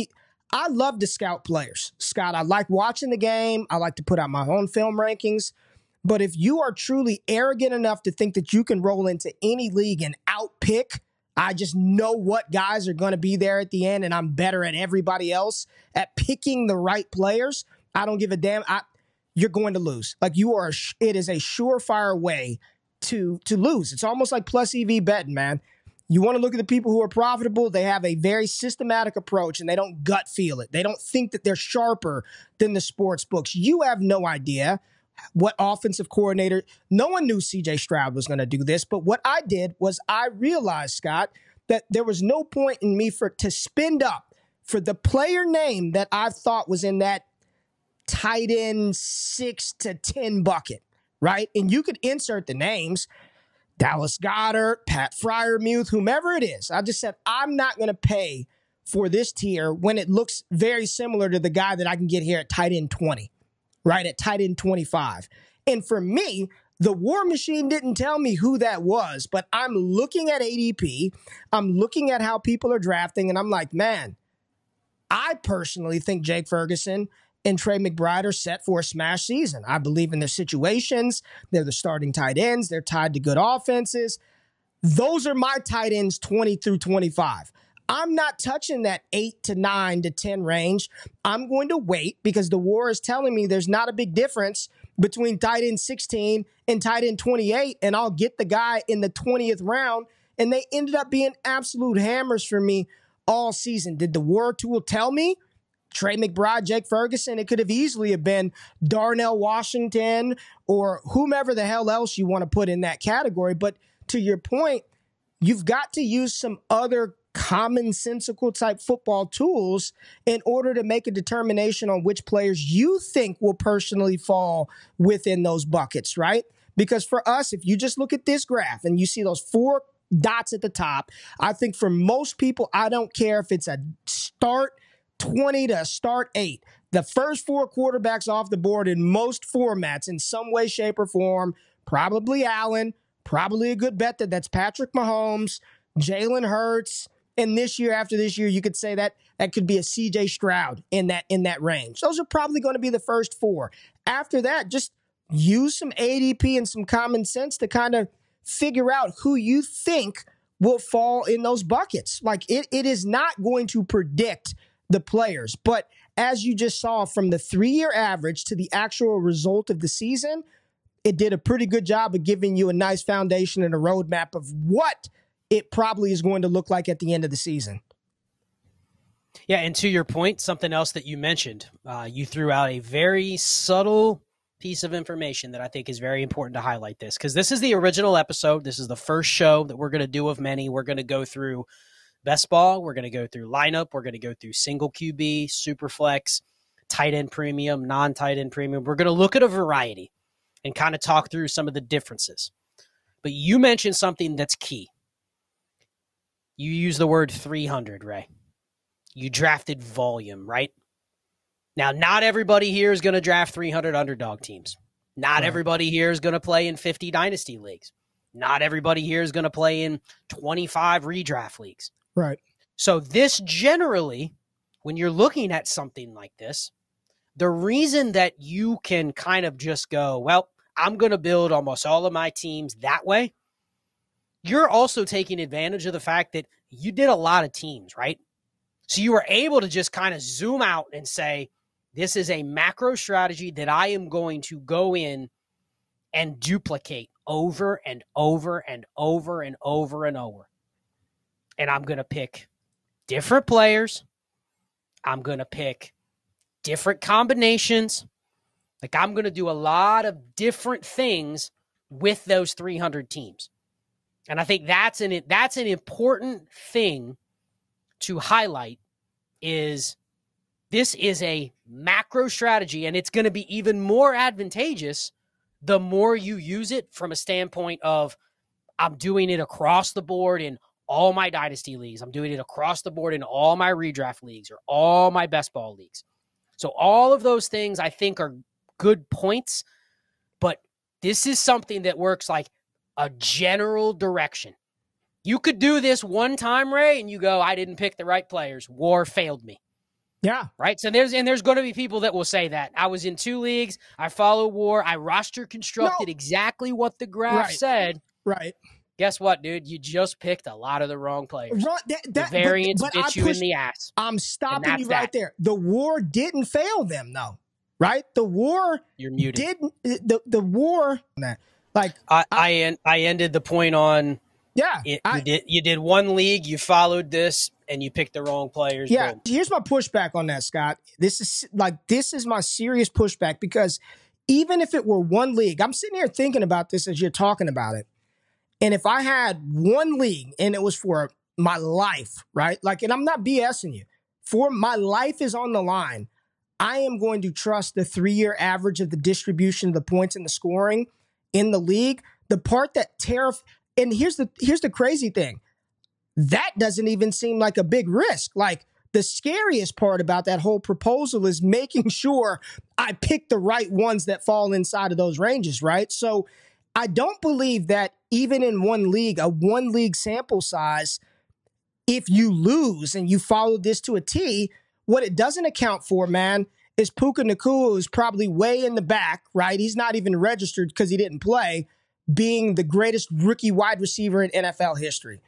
Speaker 2: I love to scout players, Scott. I like watching the game. I like to put out my own film rankings. But if you are truly arrogant enough to think that you can roll into any league and outpick, I just know what guys are going to be there at the end, and I'm better at everybody else at picking the right players, I don't give a damn. You're going to lose. Like it is a surefire way to lose. It's almost like plus EV betting, man. You want to look at the people who are profitable. They have a very systematic approach, and they don't gut feel it. They don't think that they're sharper than the sports books. You have no idea what offensive coordinator. No one knew CJ Stroud was going to do this, but what I did was I realized, Scott, that there was no point in me to spend up for the player name that I thought was in that tight end 6 to 10 bucket, right? And you could insert the names, Dallas Goedert, Pat Freiermuth, whomever it is. I just said, I'm not going to pay for this tier when it looks very similar to the guy that I can get here at tight end 20. Right, at tight end 25. And for me, The War Machine didn't tell me who that was, but I'm looking at ADP. I'm looking at how people are drafting, and I'm like, man, I personally think Jake Ferguson and Trey McBride are set for a smash season. I believe in their situations. They're the starting tight ends. They're tied to good offenses. Those are my tight ends 20 through 25. I'm not touching that 8 to 9 to 10 range. I'm going to wait because the War is telling me there's not a big difference between tight end 16 and tight end 28, and I'll get the guy in the 20th round. And they ended up being absolute hammers for me all season. Did the War tool tell me Trey McBride, Jake Ferguson? It could have easily have been Darnell Washington or whomever the hell else you want to put in that category. But to your point, you've got to use some other commonsensical type football tools in order to make a determination on which players you think will personally fall within those buckets, right? Because for us, if you just look at this graph and you see those 4 dots at the top, I think for most people, I don't care if it's a start 20 to start 8. The first 4 quarterbacks off the board in most formats in some way, shape, or form, probably Allen, probably a good bet that's Patrick Mahomes, Jalen Hurts, and this year, after this year, you could say that could be a CJ Stroud in that range. Those are probably going to be the first 4. After that, just use some ADP and some common sense to kind of figure out who you think will fall in those buckets. Like it is not going to predict the players, but as you just saw from the 3-year average to the actual result of the season, it did a pretty good job of giving you a nice foundation and a roadmap of what it probably is going to look like at the end of the season.
Speaker 3: Yeah, and to your point, something else that you mentioned, you threw out a very subtle piece of information that I think is very important to highlight this, because this is the original episode. This is the first show that we're going to do of many. We're going to go through best ball. We're going to go through lineup. We're going to go through single QB, super flex, tight end premium, non-tight end premium. We're going to look at a variety and kind of talk through some of the differences. But you mentioned something that's key. You use the word 300, Ray. You drafted volume, right? Now, not everybody here is going to draft 300 underdog teams. Not everybody here is going to play in 50 dynasty leagues. Not everybody here is going to play in 25 redraft leagues.
Speaker 2: Right.
Speaker 3: So this generally, when you're looking at something like this, the reason that you can kind of just go, well, I'm going to build almost all of my teams that way, you're also taking advantage of the fact that you did a lot of teams, right? So you were able to just kind of zoom out and say, this is a macro strategy that I am going to go in and duplicate over and over and over and over and over. And I'm going to pick different players. I'm going to pick different combinations. Like I'm going to do a lot of different things with those 300 teams. And I think that's an important thing to highlight is this is a macro strategy, and it's going to be even more advantageous the more you use it from a standpoint of I'm doing it across the board in all my dynasty leagues. I'm doing it across the board in all my redraft leagues or all my best ball leagues. So all of those things I think are good points, but this is something that works like a general direction. You could do this one time, Ray, and you go, I didn't pick the right players. War failed me.
Speaker 2: Yeah.
Speaker 3: Right. So there's going to be people that will say that. I was in 2 leagues. I follow War. I roster constructed exactly what the graph said.
Speaker 2: Right.
Speaker 3: Guess what, dude? You just picked a lot of the wrong players.
Speaker 2: The
Speaker 3: variance bit you in the ass.
Speaker 2: I'm stopping you right there. The War didn't fail them, though. Right? The War
Speaker 3: You're muted.
Speaker 2: Didn't the War like
Speaker 3: I ended the point on you did one league, you followed this, and you picked the wrong players.
Speaker 2: Yeah.
Speaker 3: Boom.
Speaker 2: Here's my pushback on that, Scott. This is my serious pushback, because even if it were one league, I'm sitting here thinking about this as you're talking about it. And if I had one league and it was for my life, right? Like, and I'm not BSing you, for my life is on the line, I am going to trust the 3-year average of the distribution of the points and the scoring in the league. The part that and here's the crazy thing. That doesn't even seem like a big risk. Like, the scariest part about that whole proposal is making sure I pick the right ones that fall inside of those ranges, right? So I don't believe that even in one league, a one league sample size, if you lose and you follow this to a T, what it doesn't account for, man, is Puka Nacua is probably way in the back, right? He's not even registered because he didn't play, being the greatest rookie wide receiver in NFL history.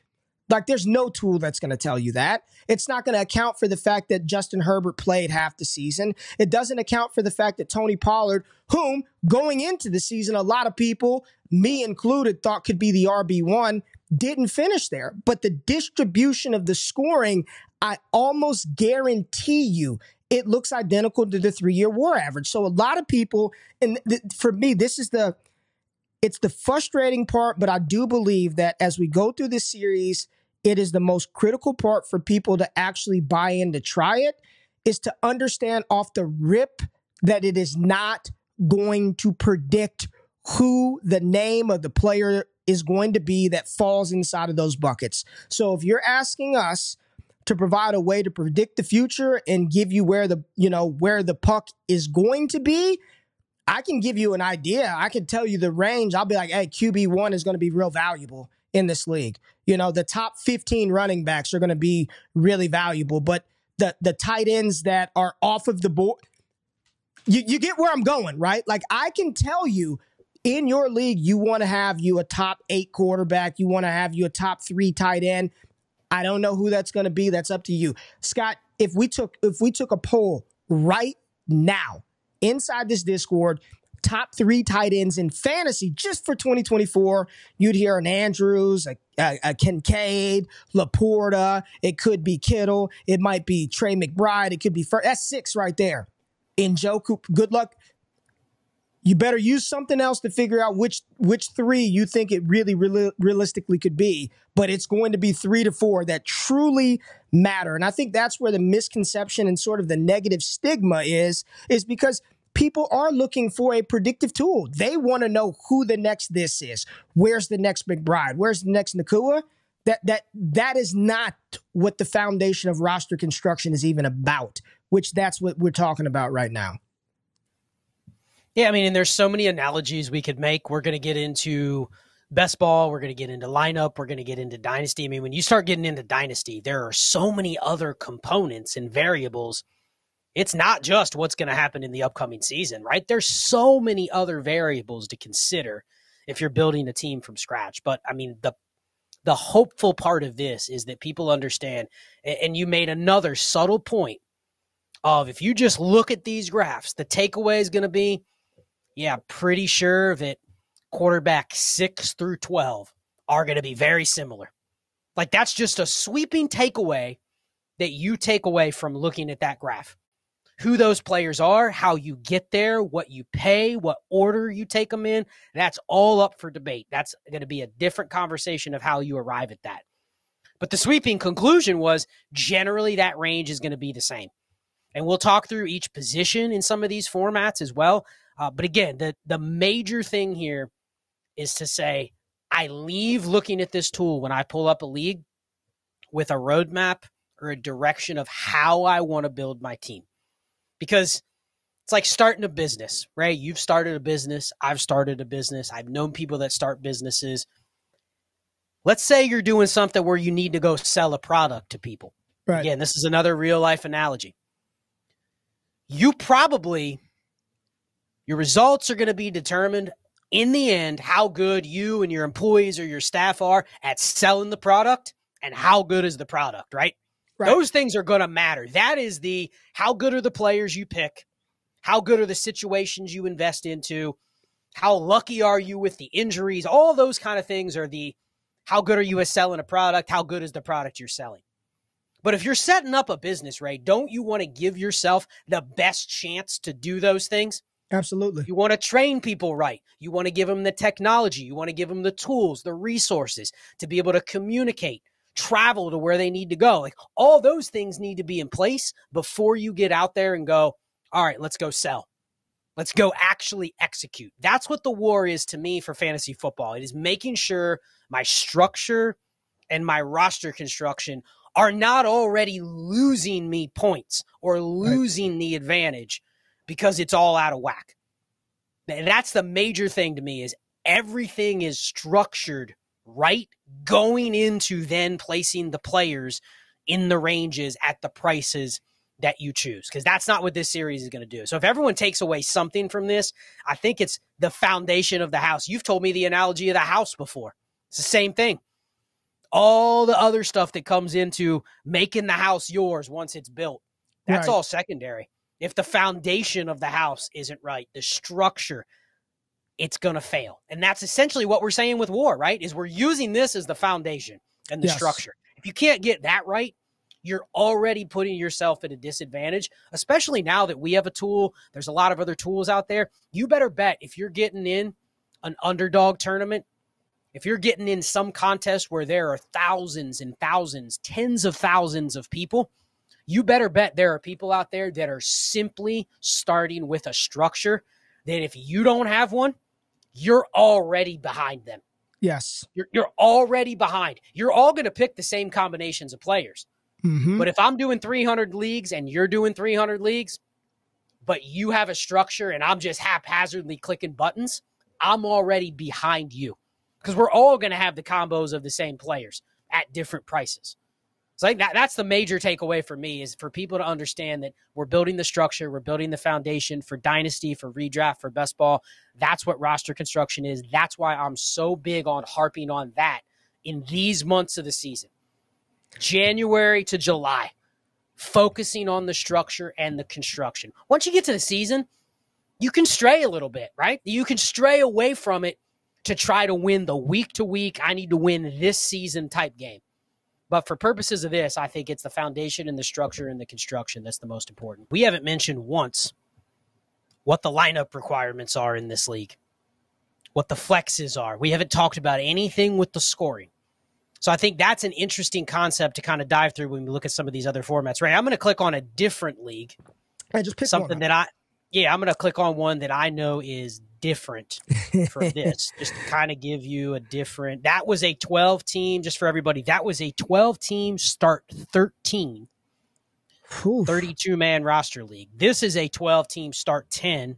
Speaker 2: Like, there's no tool that's going to tell you that. It's not going to account for the fact that Justin Herbert played half the season. It doesn't account for the fact that Tony Pollard, whom going into the season, a lot of people, me included, thought could be the RB1, didn't finish there. But the distribution of the scoring, I almost guarantee you, it looks identical to the 3-year war average. So a lot of people, and for me, it's the frustrating part, but I do believe that as we go through this series, it is the most critical part for people to actually buy in to try it, is to understand off the rip that it is not going to predict who the name of the player is going to be that falls inside of those buckets. So if you're asking us to provide a way to predict the future and give you where the puck is going to be, I can give you an idea. I can tell you the range. I'll be like, hey, QB1 is going to be real valuable in this league. The top 15 running backs are going to be really valuable, but the tight ends that are off of the board, you get where I'm going, right? Like, I can tell you in your league, you want to have you a top 8 quarterback. You want to have you a top 3 tight end. I don't know who that's going to be. That's up to you. Scott, if we took a poll right now inside this Discord, top 3 tight ends in fantasy just for 2024, you'd hear an Andrews, a Kincaid, Laporta. It could be Kittle. It might be Trey McBride. It could be that's 6 right there. Njoku, good luck. You better use something else to figure out which 3 you think it really realistically could be. But it's going to be 3 to 4 that truly matter. And I think that's where the misconception and sort of the negative stigma is because people are looking for a predictive tool. They want to know who the next this is. Where's the next McBride? Where's the next Nacua? That is not what the foundation of roster construction is even about, which that's what we're talking about right now.
Speaker 3: Yeah, I mean, and there's so many analogies we could make. We're going to get into best ball. We're going to get into lineup. We're going to get into dynasty. I mean, when you start getting into dynasty, there are so many other components and variables. It's not just what's going to happen in the upcoming season, right? There's so many other variables to consider if you're building a team from scratch. But I mean, the hopeful part of this is that people understand, and you made another subtle point of, if you just look at these graphs, the takeaway is going to be, yeah, pretty sure that quarterback 6 through 12 are going to be very similar. Like, that's just a sweeping takeaway that you take away from looking at that graph. Who those players are, how you get there, what you pay, what order you take them in, that's all up for debate. That's going to be a different conversation of how you arrive at that. But the sweeping conclusion was, generally that range is going to be the same. And we'll talk through each position in some of these formats as well. But again, the major thing here is to say, I leave looking at this tool when I pull up a league with a roadmap or a direction of how I want to build my team. Because it's like starting a business, right? You've started a business. I've started a business. I've known people that start businesses. Let's say you're doing something where you need to go sell a product to people. Right. Again, this is another real life analogy. Your results are going to be determined in the end how good you and your employees or your staff are at selling the product, and how good is the product, right? Those things are going to matter. That is how good are the players you pick? How good are the situations you invest into? How lucky are you with the injuries? All those kind of things are how good are you at selling a product? How good is the product you're selling? But if you're setting up a business, Ray, don't you want to give yourself the best chance to do those things?
Speaker 2: Absolutely.
Speaker 3: You want to train people right. You want to give them the technology. You want to give them the tools, the resources to be able to communicate, travel to where they need to go. Like, all those things need to be in place before you get out there and go, all right, let's go sell. Let's go actually execute. That's what the war is to me for fantasy football. It is making sure my structure and my roster construction are not already losing me points or losing the advantage because it's all out of whack. That's the major thing to me, is everything is structured right going into then placing the players in the ranges at the prices that you choose, because that's not what this series is going to do. So if everyone takes away something from this, I think it's the foundation of the house. You've told me the analogy of the house before. It's the same thing. All the other stuff that comes into making the house yours once it's built, that's all secondary. If the foundation of the house isn't right, the structure, it's going to fail. And that's essentially what we're saying with war, right? Is we're using this as the foundation and the structure. If you can't get that right, you're already putting yourself at a disadvantage, especially now that we have a tool. There's a lot of other tools out there. You better bet if you're getting in an underdog tournament, if you're getting in some contest where there are thousands and thousands, tens of thousands of people, you better bet there are people out there that are simply starting with a structure that if you don't have one, you're already behind them.
Speaker 2: Yes.
Speaker 3: You're already behind. You're all going to pick the same combinations of players.
Speaker 2: Mm-hmm.
Speaker 3: But if I'm doing 300 leagues and you're doing 300 leagues, but you have a structure and I'm just haphazardly clicking buttons, I'm already behind you, because we're all going to have the combos of the same players at different prices. So I think that's the major takeaway for me, is for people to understand that we're building the structure, we're building the foundation for Dynasty, for redraft, for best ball. That's what roster construction is. That's why I'm so big on harping on that in these months of the season. January to July, focusing on the structure and the construction. Once you get to the season, you can stray a little bit, right? You can stray away from it to try to win the week-to-week, I need to win this season type game. But for purposes of this, I think it's the foundation and the structure and the construction that's the most important. We haven't mentioned once what the lineup requirements are in this league, what the flexes are. We haven't talked about anything with the scoring. So I think that's an interesting concept to kind of dive through when we look at some of these other formats. Right, I'm going to click on a different league.
Speaker 2: I just picked
Speaker 3: something
Speaker 2: one.
Speaker 3: I'm going to click on one that I know is different for this, just to kind of give you a different. That was a 12-team, just for everybody. That was a 12-team start 13, 32-man roster league. This is a 12-team start 10,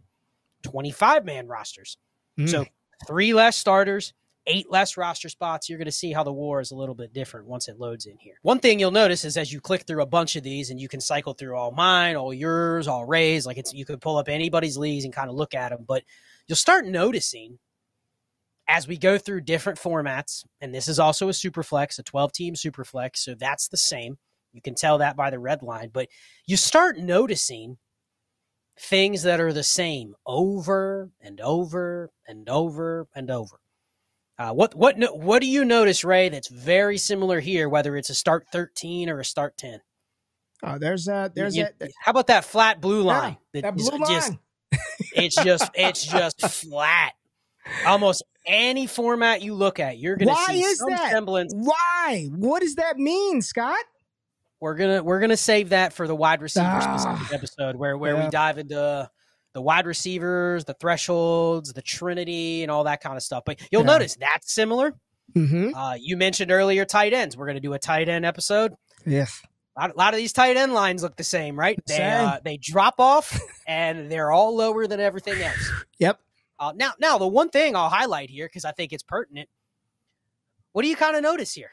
Speaker 3: 25-man rosters. So 3 less starters, 8 less roster spots. You're going to see how the war is a little bit different once it loads in here. One thing you'll notice is as you click through a bunch of these, and you can cycle through all mine, all yours, all Ray's, like you could pull up anybody's leagues and kind of look at them, but you'll start noticing as we go through different formats, and this is also a super flex, a 12-team super flex, so that's the same. You can tell that by the red line, but you start noticing things that are the same over and over and over and over. What do you notice, Ray, that's very similar here, whether it's a start 13 or a start 10?
Speaker 2: Oh, there's that.
Speaker 3: How about that flat blue line?
Speaker 2: Yeah, that blue line.
Speaker 3: It's just flat. Almost any format you look at, you're going to see some semblance.
Speaker 2: Why? What does that mean, Scott?
Speaker 3: We're gonna save that for the wide receiver specific episode where we dive into the wide receivers, the thresholds, the Trinity, and all that kind of stuff. But you'll notice that's similar.
Speaker 2: Mm-hmm.
Speaker 3: You mentioned earlier tight ends. We're going to do a tight end episode.
Speaker 2: Yes.
Speaker 3: A lot of these tight end lines look the same, right? They drop off, and they're all lower than everything else.
Speaker 2: Yep.
Speaker 3: Now, the one thing I'll highlight here, because I think it's pertinent, what do you kind of notice here?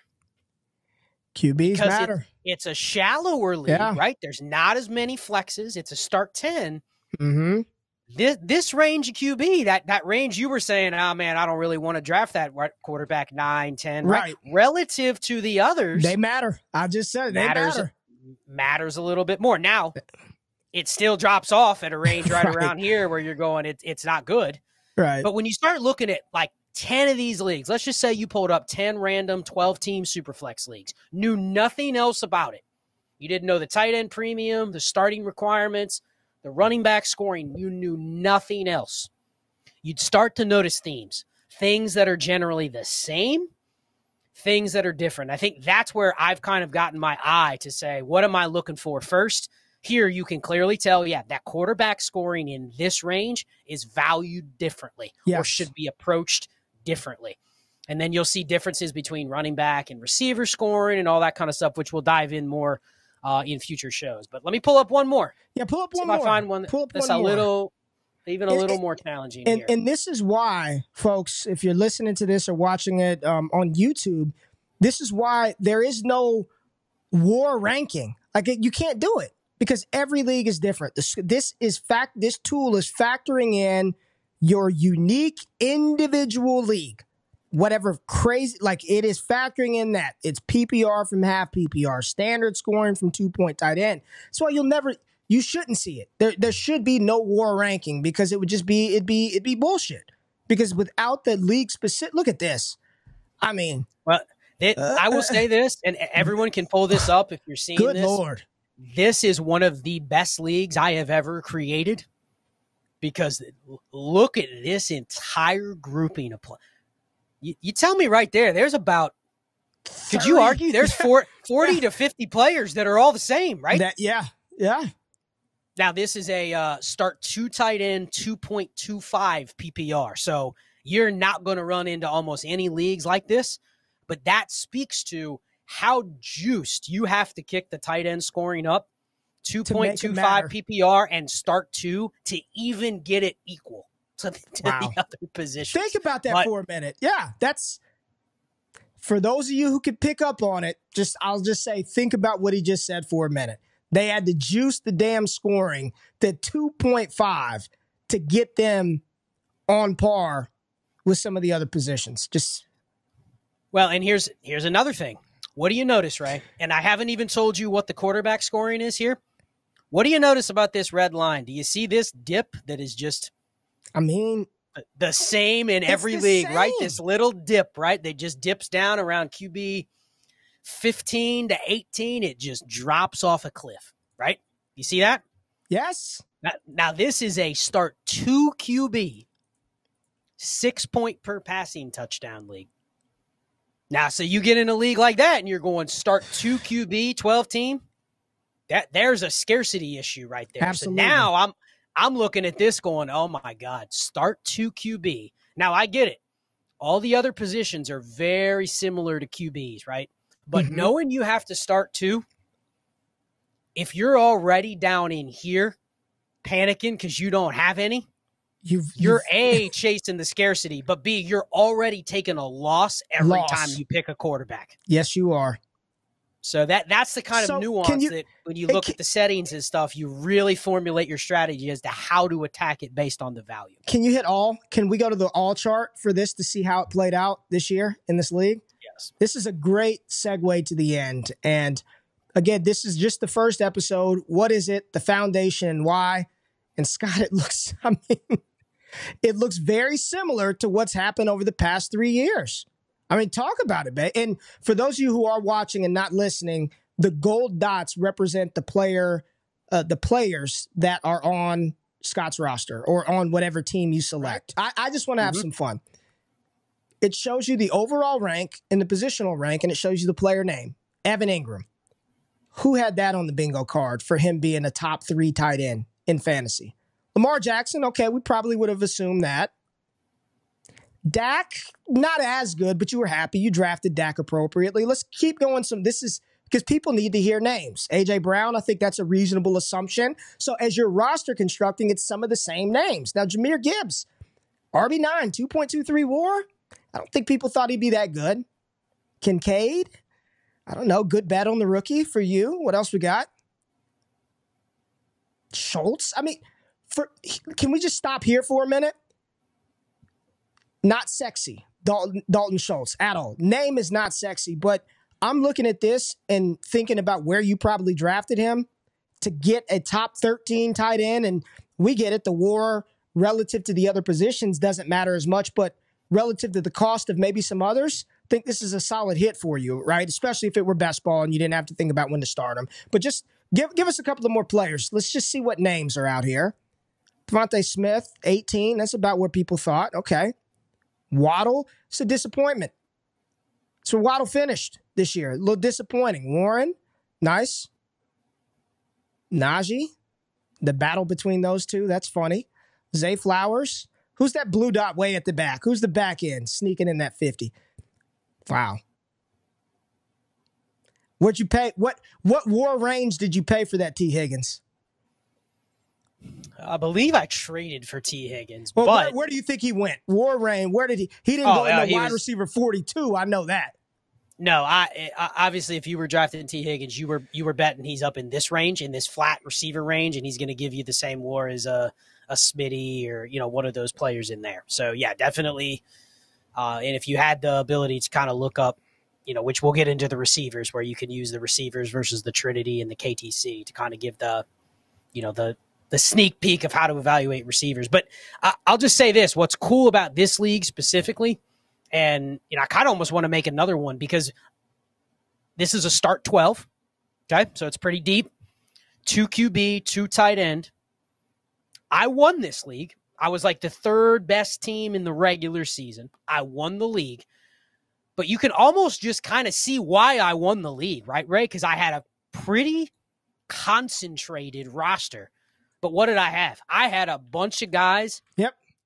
Speaker 2: QBs matter.
Speaker 3: It's a shallower league, right? There's not as many flexes. It's a start 10.
Speaker 2: Mm-hmm.
Speaker 3: This range of QB, that range you were saying, oh, man, I don't really want to draft that quarterback 9, 10. Right? Relative to the others.
Speaker 2: They matter. I just said they matter.
Speaker 3: Matters a little bit more. Now, it still drops off at a range right around here where you're going, it's not good.
Speaker 2: Right.
Speaker 3: But when you start looking at like 10 of these leagues, let's just say you pulled up 10 random 12-team Superflex leagues, knew nothing else about it. You didn't know the tight end premium, the starting requirements, the running back scoring. You knew nothing else. You'd start to notice themes, things that are generally the same, things that are different. I think that's where I've kind of gotten my eye to say, what am I looking for first? Here you can clearly tell, that quarterback scoring in this range is valued differently or should be approached differently. And then you'll see differences between running back and receiver scoring and all that kind of stuff, which we'll dive in more in future shows. But let me pull up one more.
Speaker 2: Yeah, pull up one
Speaker 3: more.
Speaker 2: If
Speaker 3: I find one that's a little even a little more challenging here.
Speaker 2: And this is why, folks, if you're listening to this or watching it on YouTube, this is why there is no war ranking. Like, you can't do it because every league is different. This tool is factoring in your unique individual league. Whatever crazy, like it is factoring in that. It's PPR from half PPR, standard scoring from 2-point tight end. That's why you shouldn't see it. There should be no war ranking because it would just be, it'd be bullshit. Because without the league specific, look at this. I mean.
Speaker 3: Well, I will say this, and everyone can pull this up if you're seeing
Speaker 2: good
Speaker 3: this.
Speaker 2: Good Lord.
Speaker 3: This is one of the best leagues I have ever created because look at this entire grouping of players. You tell me right there, there's about, 30. Could you argue there's 40 to 50 players that are all the same, right?
Speaker 2: Yeah.
Speaker 3: Now, this is a start 2 tight end, 2.25 PPR. So you're not going to run into almost any leagues like this, but that speaks to how juiced you have to kick the tight end scoring up, 2.25 PPR and start 2 to even get it equal to the other positions.
Speaker 2: Think about that for a minute. Yeah, that's for those of you who could pick up on it. I'll just say, think about what he just said for a minute. They had to juice the damn scoring to 2.5 to get them on par with some of the other positions.
Speaker 3: Well, and here's another thing. What do you notice, Ray? And I haven't even told you what the quarterback scoring is here. What do you notice about this red line? Do you see this dip that is just,
Speaker 2: I mean,
Speaker 3: the same in every league, right? This little dip, right? That just dips down around QB 15 to 18. It just drops off a cliff, right? You see that?
Speaker 2: Yes.
Speaker 3: Now this is a start 2 QB, 6 point per passing touchdown league. Now, so you get in a league like that and you're going start 2 QB, 12 team. There's a scarcity issue right there.
Speaker 2: Absolutely.
Speaker 3: So now I'm looking at this going, oh my God, start 2 QB. Now I get it. All the other positions are very similar to QBs, right? But knowing you have to start 2, if you're already down in here panicking because you don't have any, you're A, chasing the scarcity, but B, you're already taking a loss every time you pick a quarterback.
Speaker 2: Yes, you are.
Speaker 3: So that's the kind of nuance that when you look at the settings and stuff, you really formulate your strategy as to how to attack it based on the value.
Speaker 2: Can you hit all? Can we go to the all chart for this to see how it played out this year in this league?
Speaker 3: Yes.
Speaker 2: This is a great segue to the end. And again, this is just the first episode. What is it? The foundation and why? And Scott, it looks very similar to what's happened over the past 3 years. I mean, talk about it, man. And for those of you who are watching and not listening, the gold dots represent the players that are on Scott's roster or on whatever team you select. I just want to have some fun. It shows you the overall rank and the positional rank, and it shows you the player name, Evan Ingram. Who had that on the bingo card for him being a top 3 tight end in fantasy? Lamar Jackson, okay, we probably would have assumed that. Dak, not as good, but you were happy. You drafted Dak appropriately. Let's keep going. This is because people need to hear names. A.J. Brown, I think that's a reasonable assumption. So as your roster constructing, it's some of the same names. Now, Jahmyr Gibbs, RB9, 2.23 WAR. I don't think people thought he'd be that good. Kincaid, I don't know, good bet on the rookie for you. What else we got? Schultz, I mean, can we just stop here for a minute? Not sexy, Dalton Schultz at all. Name is not sexy, but I'm looking at this and thinking about where you probably drafted him to get a top 13 tight end, and we get it. The WAR relative to the other positions doesn't matter as much, but relative to the cost of maybe some others, I think this is a solid hit for you, right? Especially if it were best ball and you didn't have to think about when to start them. But just give us a couple of more players. Let's just see what names are out here. Devontae Smith, 18. That's about where people thought. Okay. Waddle, it's a disappointment. So Waddle finished this year. A little disappointing. Warren, nice. Najee, the battle between those two, that's funny. Zay Flowers, who's that blue dot way at the back? Who's the back end sneaking in that 50? Wow. What'd you pay? What WAR range did you pay for that T. Higgins?
Speaker 3: I believe I traded for T. Higgins,
Speaker 2: Well,
Speaker 3: but
Speaker 2: where do you think he went? War Rain, where did he? He didn't go into wide receiver 42. I know that.
Speaker 3: No, I obviously if you were drafting T. Higgins, you were betting he's up in this range, in this flat receiver range, and he's going to give you the same WAR as a Smitty or one of those players in there. So yeah, definitely. And if you had the ability to kind of look up, which we'll get into the receivers, where you can use the receivers versus the Trinity and the KTC to kind of give the sneak peek of how to evaluate receivers. But I'll just say this: what's cool about this league specifically, and I kind of almost want to make another one because this is a start 12. Okay, so it's pretty deep. 2 QB, 2 tight end. I won this league. I was like the third best team in the regular season. I won the league. But you can almost just kind of see why I won the league, right, Ray? Because I had a pretty concentrated roster. But what did I have? I had a bunch of guys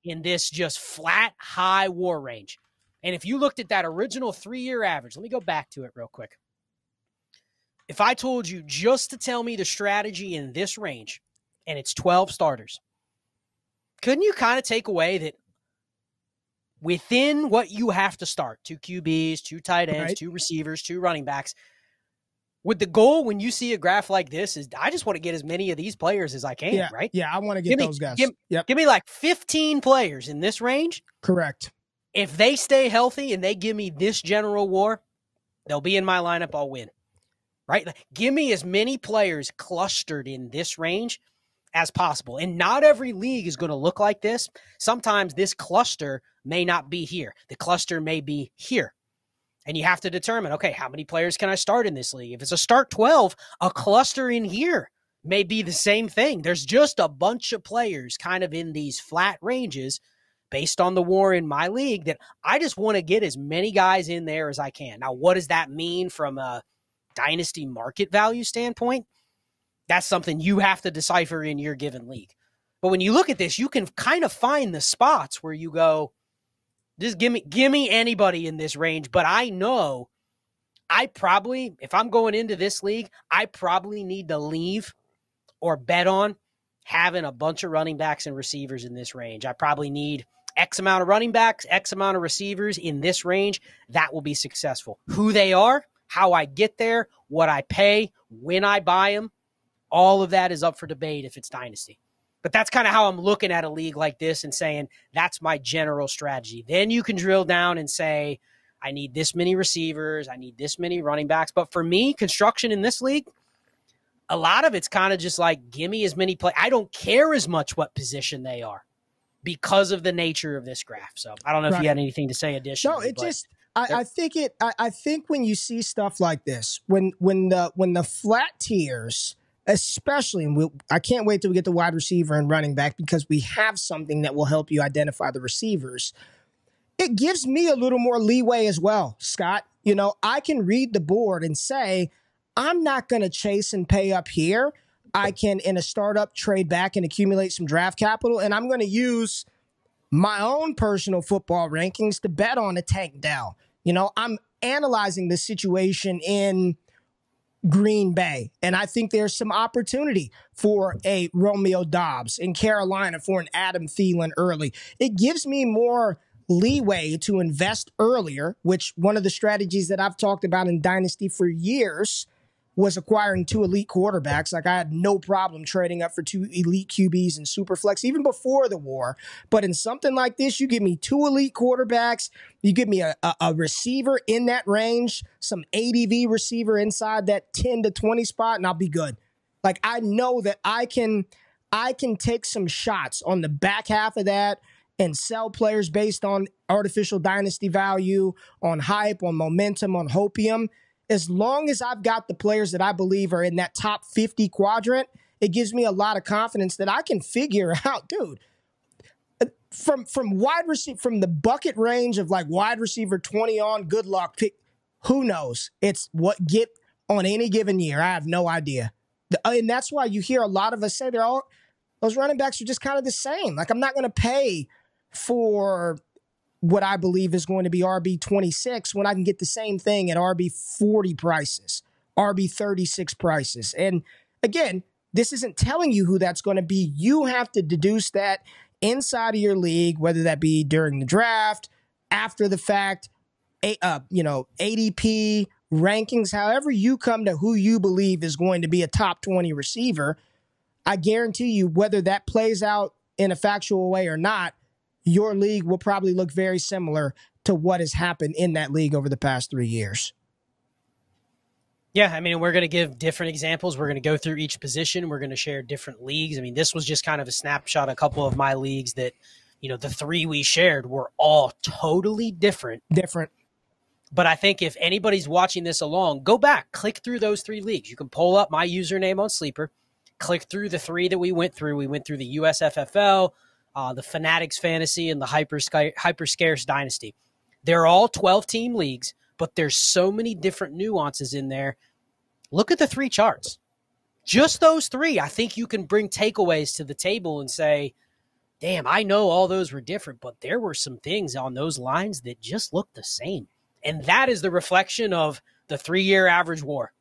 Speaker 3: in this just flat, high WAR range. And if you looked at that original 3-year average, let me go back to it real quick. If I told you just to tell me the strategy in this range, and it's 12 starters, couldn't you kind of take away that within what you have to start, 2 QBs, 2 tight ends, 2 receivers, 2 running backs, with the goal when you see a graph like this is I just want to get as many of these players as I can, right?
Speaker 2: Yeah, I want to get those guys.
Speaker 3: Give me like 15 players in this range.
Speaker 2: Correct.
Speaker 3: If they stay healthy and they give me this general WAR, they'll be in my lineup, I'll win. Right? Give me as many players clustered in this range as possible. And not every league is going to look like this. Sometimes this cluster may not be here. The cluster may be here. And you have to determine, okay, how many players can I start in this league? If it's a start 12, a cluster in here may be the same thing. There's just a bunch of players kind of in these flat ranges based on the WAR in my league that I just want to get as many guys in there as I can. Now, what does that mean from a dynasty market value standpoint? That's something you have to decipher in your given league. But when you look at this, you can kind of find the spots where you go, just give me anybody in this range. But I know I probably, if I'm going into this league, I probably need to leave or bet on having a bunch of running backs and receivers in this range. I probably need X amount of running backs, X amount of receivers in this range. That will be successful. Who they are, how I get there, what I pay, when I buy them, all of that is up for debate if it's dynasty. But that's kind of how I'm looking at a league like this and saying that's my general strategy. Then you can drill down and say, I need this many receivers, I need this many running backs. But for me, construction in this league, a lot of it's kind of just like, give me as many play. I don't care as much what position they are because of the nature of this graph. So I don't know if you had anything to say additionally.
Speaker 2: No, I think when you see stuff like this, when the flat tiers, especially, and I can't wait till we get to wide receiver and running back because we have something that will help you identify the receivers. It gives me a little more leeway as well, Scott. I can read the board and say, I'm not going to chase and pay up here. I can, in a startup, trade back and accumulate some draft capital, and I'm going to use my own personal football rankings to bet on a Tank Dell. I'm analyzing the situation in Green Bay, and I think there's some opportunity for a Romeo Doubs in Carolina, for an Adam Thielen early. It gives me more leeway to invest earlier, which one of the strategies that I've talked about in Dynasty for years was acquiring 2 elite quarterbacks. Like, I had no problem trading up for 2 elite QBs in Superflex, even before the WAR. But in something like this, you give me 2 elite quarterbacks, you give me a receiver in that range, some ADV receiver inside that 10 to 20 spot, and I'll be good. Like, I know that I can take some shots on the back half of that and sell players based on artificial dynasty value, on hype, on momentum, on hopium. As long as I've got the players that I believe are in that top 50 quadrant, it gives me a lot of confidence that I can figure out, dude, from wide receiver, from the bucket range of like wide receiver 20 on, good luck. Who knows? It's what get on any given year. I have no idea. And that's why you hear a lot of us say those running backs are just kind of the same. Like, I'm not going to pay for what I believe is going to be RB26 when I can get the same thing at RB40 prices, RB36 prices. And again, This isn't telling you who that's going to be. You have to deduce that inside of your league, whether that be during the draft, after the fact, ADP, rankings, however you come to who you believe is going to be a top 20 receiver. I guarantee you, whether that plays out in a factual way or not, your league will probably look very similar to what has happened in that league over the past 3 years.
Speaker 3: Yeah, I mean, we're going to give different examples. We're going to go through each position. We're going to share different leagues. I mean, this was just kind of a snapshot, a couple of my leagues that, the 3 we shared were all totally different. But I think if anybody's watching this along, go back, click through those 3 leagues. You can pull up my username on Sleeper, click through the 3 that we went through. We went through the USFFL, the Fanatics Fantasy, and the Hyper Scarce Dynasty. They're all 12-team leagues, but there's so many different nuances in there. Look at the 3 charts. Just those 3, I think you can bring takeaways to the table and say, damn, I know all those were different, but there were some things on those lines that just looked the same. And that is the reflection of the 3-year average WAR.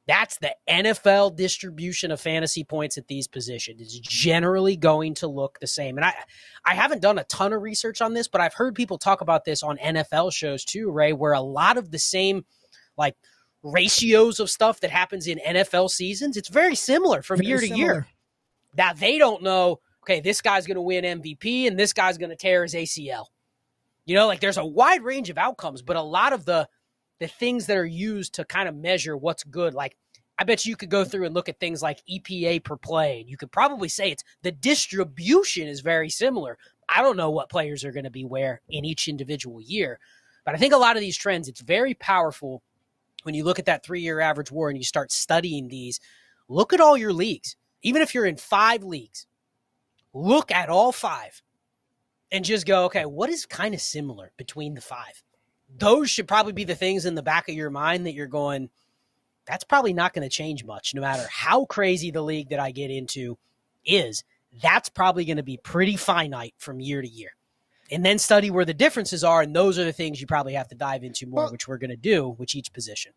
Speaker 3: That's the NFL distribution of fantasy points at these positions. It's generally going to look the same. And I haven't done a ton of research on this, but I've heard people talk about this on NFL shows too, Ray, where a lot of the same like ratios of stuff that happens in NFL seasons, it's very similar from year to year. Now they don't know, okay, this guy's going to win MVP and this guy's going to tear his ACL. Like there's a wide range of outcomes, but a lot of the things that are used to kind of measure what's good, like I bet you could go through and look at things like EPA per play, and you could probably say the distribution is very similar. I don't know what players are going to be where in each individual year, but I think a lot of these trends, it's very powerful when you look at that 3-year average WAR and you start studying these. Look at all your leagues. Even if you're in 5 leagues, look at all 5 and just go, okay, what is kind of similar between the 5? Those should probably be the things in the back of your mind that you're going, that's probably not going to change much no matter how crazy the league that I get into is. That's probably going to be pretty finite from year to year. And then study where the differences are, and those are the things you probably have to dive into more, which we're going to do with each position.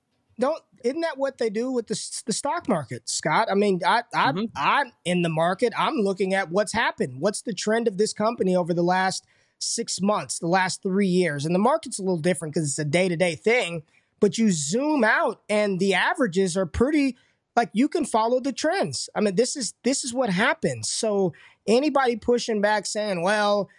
Speaker 2: Isn't that what they do with the stock market, Scott? I mean, I'm in the market. I'm looking at what's happened. What's the trend of this company over the last 6 months, the last 3 years? And the market's a little different because it's a day-to-day thing, but you zoom out and the averages are pretty, like you can follow the trends. I mean, this is what happens. So anybody pushing back saying, well,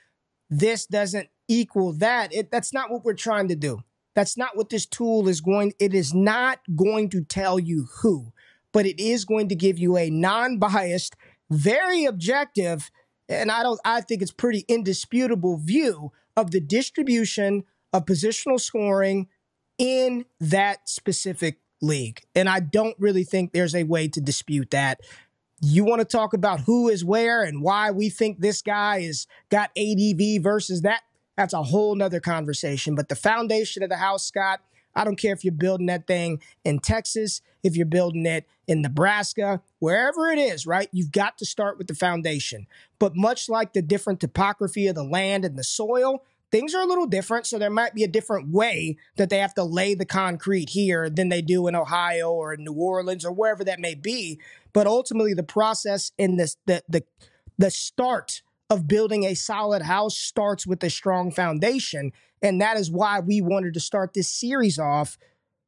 Speaker 2: this doesn't equal that, that's not what we're trying to do. That's not what this tool is going. It is not going to tell you who, but it is going to give you a non-biased, very objective, and I think it's pretty indisputable view of the distribution of positional scoring in that specific league. And I don't really think there's a way to dispute that. You want to talk about who is where and why we think this guy is got ADV versus that? That's a whole nother conversation. But the foundation of the house, Scott, I don't care if you're building that thing in Texas, if you're building it in Nebraska, wherever it is, right? You've got to start with the foundation. But much like the different topography of the land and the soil, things are a little different. So there might be a different way that they have to lay the concrete here than they do in Ohio or in New Orleans or wherever that may be. But ultimately, the process in this, the start of building a solid house starts with a strong foundation. And that is why we wanted to start this series off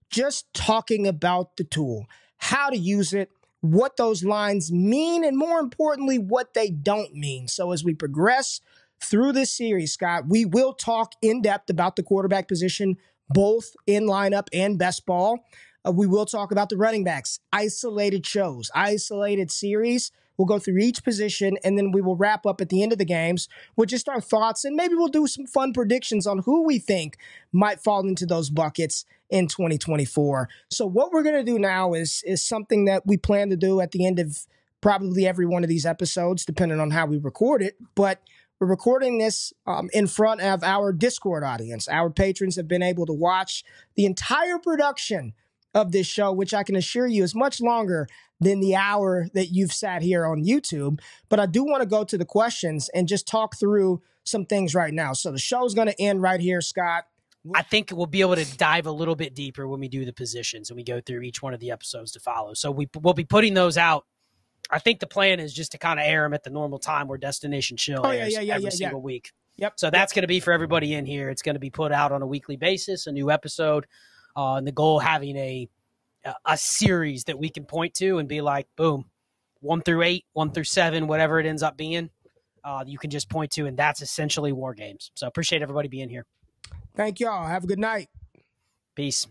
Speaker 2: just talking about the tool, how to use it, what those lines mean, and more importantly, what they don't mean. So as we progress through this series, Scott, we will talk in depth about the quarterback position, both in lineup and best ball. We will talk about the running backs, isolated shows, isolated series. We'll go through each position, and then we will wrap up at the end of the games with just our thoughts, and maybe we'll do some fun predictions on who we think might fall into those buckets in 2024. So what we're going to do now is something that we plan to do at the end of probably every one of these episodes, depending on how we record it. But we're recording this in front of our Discord audience. Our patrons have been able to watch the entire production of this show, which I can assure you is much longer than the hour that you've sat here on YouTube. But I do want to go to the questions and just talk through some things right now. So the show's going to end right here, Scott.
Speaker 3: I think we'll be able to dive a little bit deeper when we do the positions and we go through each one of the episodes to follow. So we'll be putting those out I think the plan is just to kind of air them at the normal time where Destination Chill airs every single week.
Speaker 2: Yep.
Speaker 3: So that's going to be for everybody in here. It's going to be put out on a weekly basis, a new episode, and the goal having a series that we can point to and be like, boom, 1 through 8, 1 through 7, whatever it ends up being, you can just point to, and that's essentially War Games. So appreciate everybody being here.
Speaker 2: Thank y'all. Have a good night.
Speaker 3: Peace.